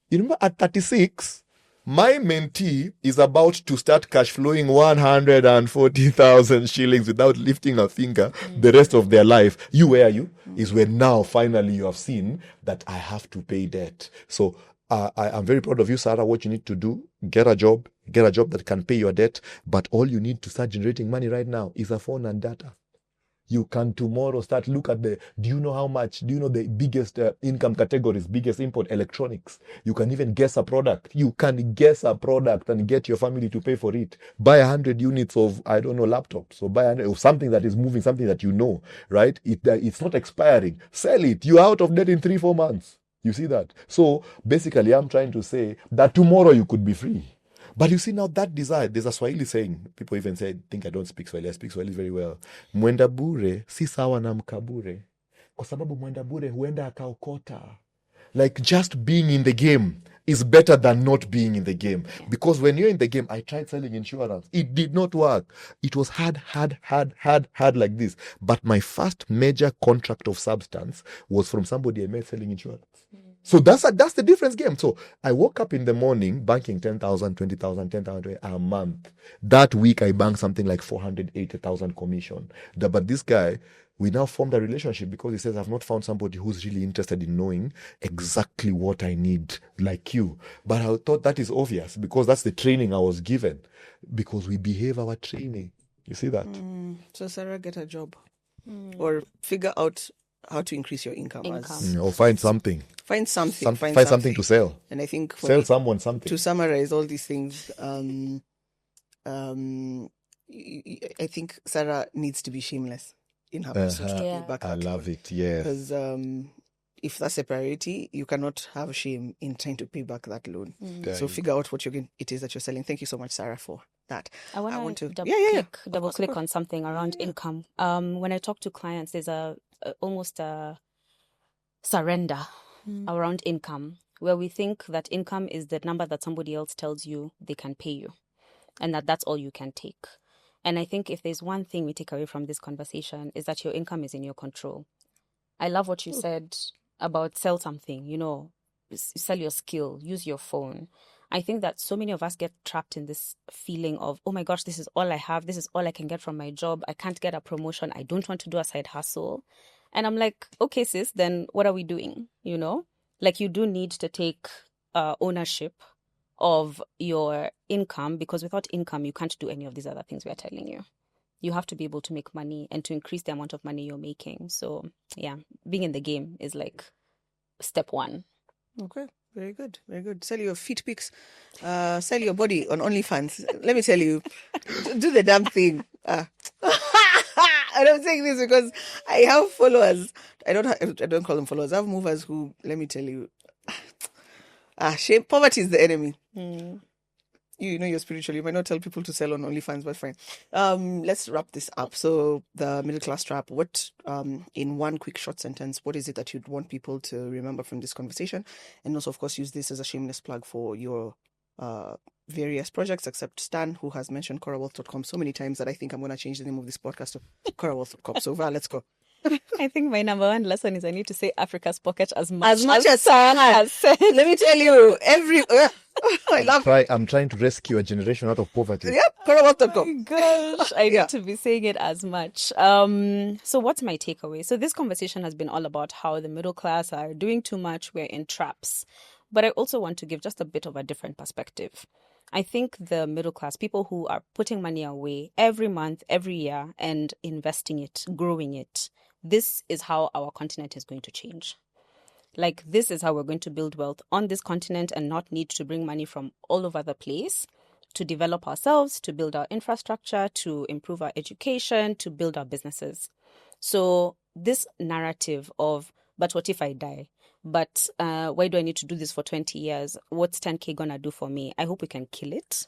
You remember at 36, my mentee is about to start cash flowing 140,000 shillings without lifting a finger the rest of their life. You, where are you? Is when now finally you have seen that I have to pay debt. So I am very proud of you, Sarah. What you need to do, get a job that can pay your debt. But all you need to start generating money right now is a phone and data. You can tomorrow start look at do you know how much? Do you know the biggest income categories, biggest import? Electronics. You can even guess a product. You can guess a product and get your family to pay for it. Buy 100 units of, I don't know, laptops. So buy 100 of something that is moving, something that you know, right? It's not expiring. Sell it. You're out of debt in 3-4 months. You see that? So basically, I'm trying to say that tomorrow you could be free. But you see now that desire, there's a Swahili saying, people even say, think I don't speak Swahili, I speak Swahili very well. Mwenda bure, si sawa na mkabure. Kwa sababu mwenda bure huenda akaokota. Like just being in the game is better than not being in the game. Because when you're in the game, I tried selling insurance. It did not work. It was hard like this. But my first major contract of substance was from somebody I met selling insurance. So that's the difference game. So I woke up in the morning banking 10,000, 20,000, 10,000 a month. That week I banked something like 480,000 commission. But this guy, we now formed a relationship because he says, I've not found somebody who's really interested in knowing exactly what I need like you. But I thought that is obvious because that's the training I was given, because we behave our training. You see that? So Sarah, get a job or figure out how to increase your income. Or find something. Find something. Find something to sell. And I think sell someone something. To summarize all these things, I think Sarah needs to be shameless in her pursuit to pay back. I love it. Yes. Because if that's a priority, you cannot have shame in trying to pay back that loan. So figure out what it is that you're selling. Thank you so much, Sarah, for that. I want to double click on something around income. When I talk to clients, there's almost a surrender around income, where we think that income is the number that somebody else tells you they can pay you, and that's all you can take. And I think if there's one thing we take away from this conversation, is that your income is in your control. I love what you said about sell something, sell your skill, use your phone. I think that so many of us get trapped in this feeling of, oh my gosh, this is all I have. This is all I can get from my job. I can't get a promotion. I don't want to do a side hustle. And I'm like, okay, sis, then what are we doing? Like, you do need to take ownership of your income, because without income, you can't do any of these other things we are telling you. You have to be able to make money and to increase the amount of money you're making. So yeah, being in the game is like step one. Okay. Very good. Very good. Sell your feet pics. Sell your body on OnlyFans. Let me tell you, do the damn thing. And I'm saying this because I have followers. I don't call them followers. I have movers who, let me tell you, shame. Poverty is the enemy. You're spiritual. You might not tell people to sell on OnlyFans, but fine. Let's wrap this up. So the middle class trap, what, in one quick short sentence, what is it that you'd want people to remember from this conversation? And also, of course, use this as a shameless plug for your various projects, except Stan, who has mentioned corawealth.com so many times that I think I'm going to change the name of this podcast to corawealth.com. So Val, let's go. I think my number one lesson is I need to say Africa's Pocket as much as Sam has said. Let me tell you, I'm trying to rescue a generation out of poverty. Yep, corawealth.com. Gosh, I need to be saying it as much. So what's my takeaway? So this conversation has been all about how the middle class are doing too much. We're in traps. But I also want to give just a bit of a different perspective. I think the middle class, people who are putting money away every month, every year, and investing it, growing it, this is how our continent is going to change. Like, this is how we're going to build wealth on this continent and not need to bring money from all over the place to develop ourselves, to build our infrastructure, to improve our education, to build our businesses. So this narrative of, but what if I die? But why do I need to do this for 20 years? What's 10K gonna do for me? I hope we can kill it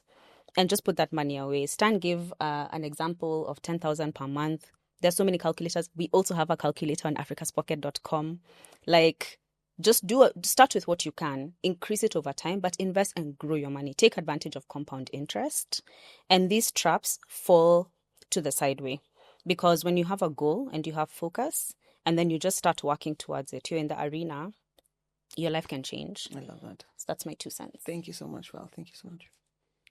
and just put that money away. Stan gave an example of 10,000 per month. There's so many calculators. We also have a calculator on africaspocket.com. Like, just start with what you can, increase it over time, but invest and grow your money. Take advantage of compound interest. And these traps fall to the side way. Because when you have a goal and you have focus, and then you just start working towards it, you're in the arena, your life can change. I love that. So that's my 2 cents. Thank you so much, Val. Thank you so much.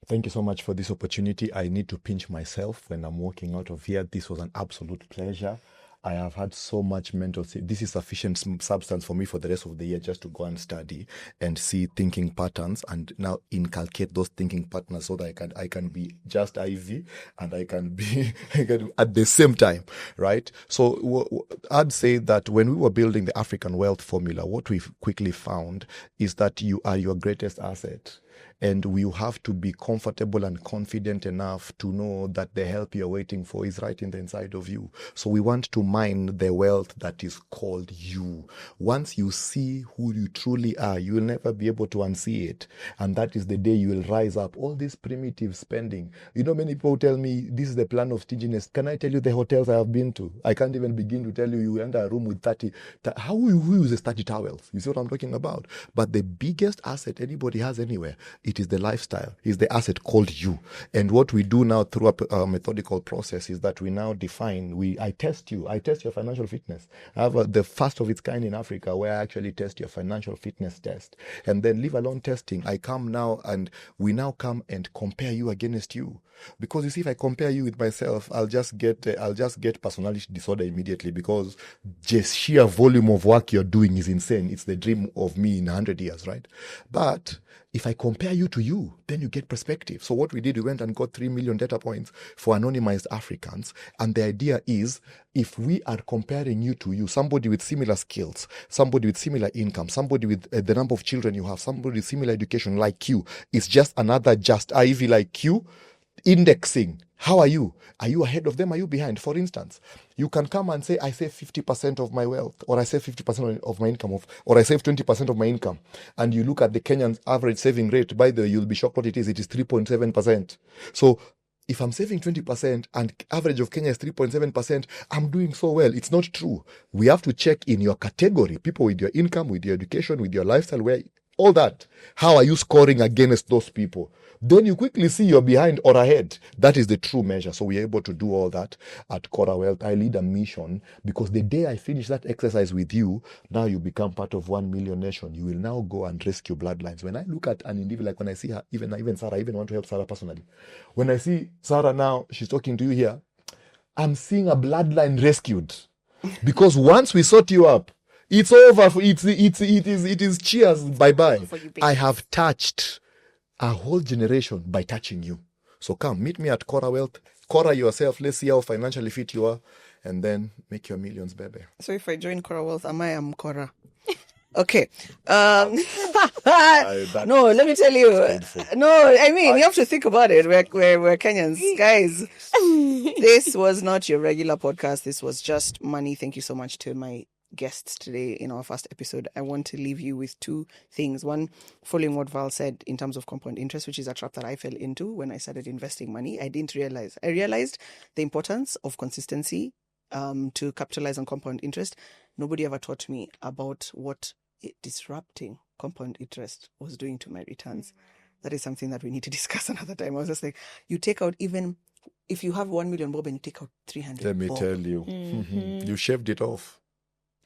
Thank you so much for this opportunity. I need to pinch myself when I'm walking out of here. This was an absolute pleasure. I have had so much mental. This is sufficient substance for me for the rest of the year just to go and study and see thinking patterns and now inculcate those thinking patterns so that I can be just Ivy and I can be at the same time, right? So I'd say that when we were building the African wealth formula, what we quickly found is that you are your greatest asset. And you have to be comfortable and confident enough to know that the help you're waiting for is right in the inside of you. So we want to mine the wealth that is called you. Once you see who you truly are, you will never be able to unsee it. And that is the day you will rise up. All this primitive spending. Many people tell me this is the plan of stinginess. Can I tell you the hotels I have been to? I can't even begin to tell you. You enter a room with 30. Who uses 30 towels? You see what I'm talking about? But the biggest asset anybody has anywhere It is the lifestyle. It's the asset called you. And what we do now through a methodical process is that we now define, I test you. I test your financial fitness. I have the first of its kind in Africa where I actually test your financial fitness test. And then leave alone testing, I come now and we now come and compare you against you. Because you see, if I compare you with myself, I'll just get personality disorder immediately, because just sheer volume of work you're doing is insane. It's the dream of me in 100 years, right? But if I compare you to you, then you get perspective. So what we did, we went and got 3 million data points for anonymized Africans. And the idea is, if we are comparing you to you, somebody with similar skills, somebody with similar income, somebody with the number of children you have, somebody with similar education like you, it's just another just Ivy like you, indexing. How are you? Are you ahead of them? Are you behind? For instance, you can come and say, I save 50% of my wealth, or I save 50% of my income, or I save 20% of my income. And you look at the Kenyan average saving rate, by the way, you'll be shocked what it is. It is 3.7%. So if I'm saving 20% and average of Kenya is 3.7%, I'm doing so well. It's not true. We have to check in your category, people with your income, with your education, with your lifestyle, where all that. How are you scoring against those people? Then you quickly see you're behind or ahead. That is the true measure. So we're able to do all that at Cora Wealth. I lead a mission, because the day I finish that exercise with you, now you become part of 1 million nation. You will now go and rescue bloodlines. When I look at an individual, like when I see her, even Sarah, I even want to help Sarah personally. When I see Sarah now, she's talking to you here, I'm seeing a bloodline rescued. Because once we sort you up, it's over. It is cheers, bye-bye. I have touched a whole generation by touching you. So come, meet me at Cora Wealth. Cora yourself. Let's see how financially fit you are. And then make your millions, baby. So if I join Cora Wealth, am Cora? Okay. No, let me tell you. No, I mean, you have to think about it. We're Kenyans. Guys, this was not your regular podcast. This was just money. Thank you so much to my guests today in our first episode. I want to leave you with two things. One, following what Val said in terms of compound interest, which is a trap that I fell into when I started investing money. I realized the importance of consistency to capitalize on compound interest. Nobody ever taught me about what disrupting compound interest was doing to my returns. That is something that we need to discuss another time. I was just like, you take out, even if you have 1 million bob and you take out 300 Let me bob, tell you, you shaved it off.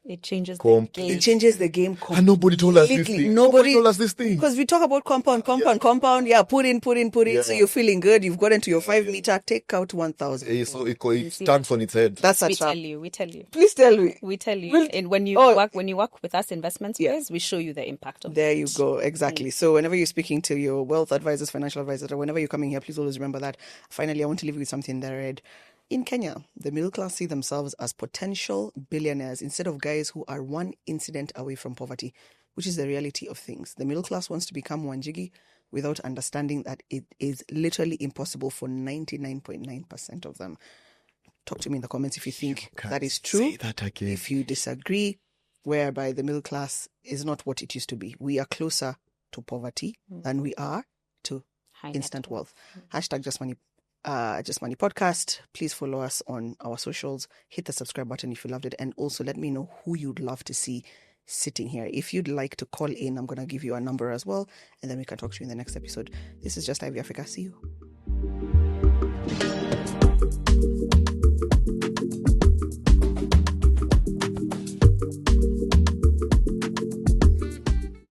It changes the game. It changes the game completely. And nobody told us this thing. Nobody told us this thing. Because we talk about compound. Yeah, put in. Yeah. So you're feeling good. You've gotten to your 5 meter. Take out 1,000. So it stands on its head. That's a We trap. tell you. Please tell me. We tell you. We'll- And when you work with us investment space, we show you the impact of There it. you go. Exactly. So whenever you're speaking to your wealth advisors, financial advisors, or whenever you're coming here, please always remember that. Finally, I want to leave you with something that I read. In Kenya, the middle class see themselves as potential billionaires instead of guys who are one incident away from poverty, which is the reality of things. The middle class wants to become Wanjigi without understanding that it is literally impossible for 99.9% of them. Talk to me in the comments if you think that is true. Say that again. If you disagree, whereby the middle class is not what it used to be. We are closer to poverty than we are to High instant net wealth. Hashtag Just Money Podcast. Please follow us on our socials. Hit the subscribe button if you loved it. And also let me know who you'd love to see sitting here. If you'd like to call in, I'm going to give you a number as well. And then we can talk to you in the next episode. This is Just Ivy Africa. See you.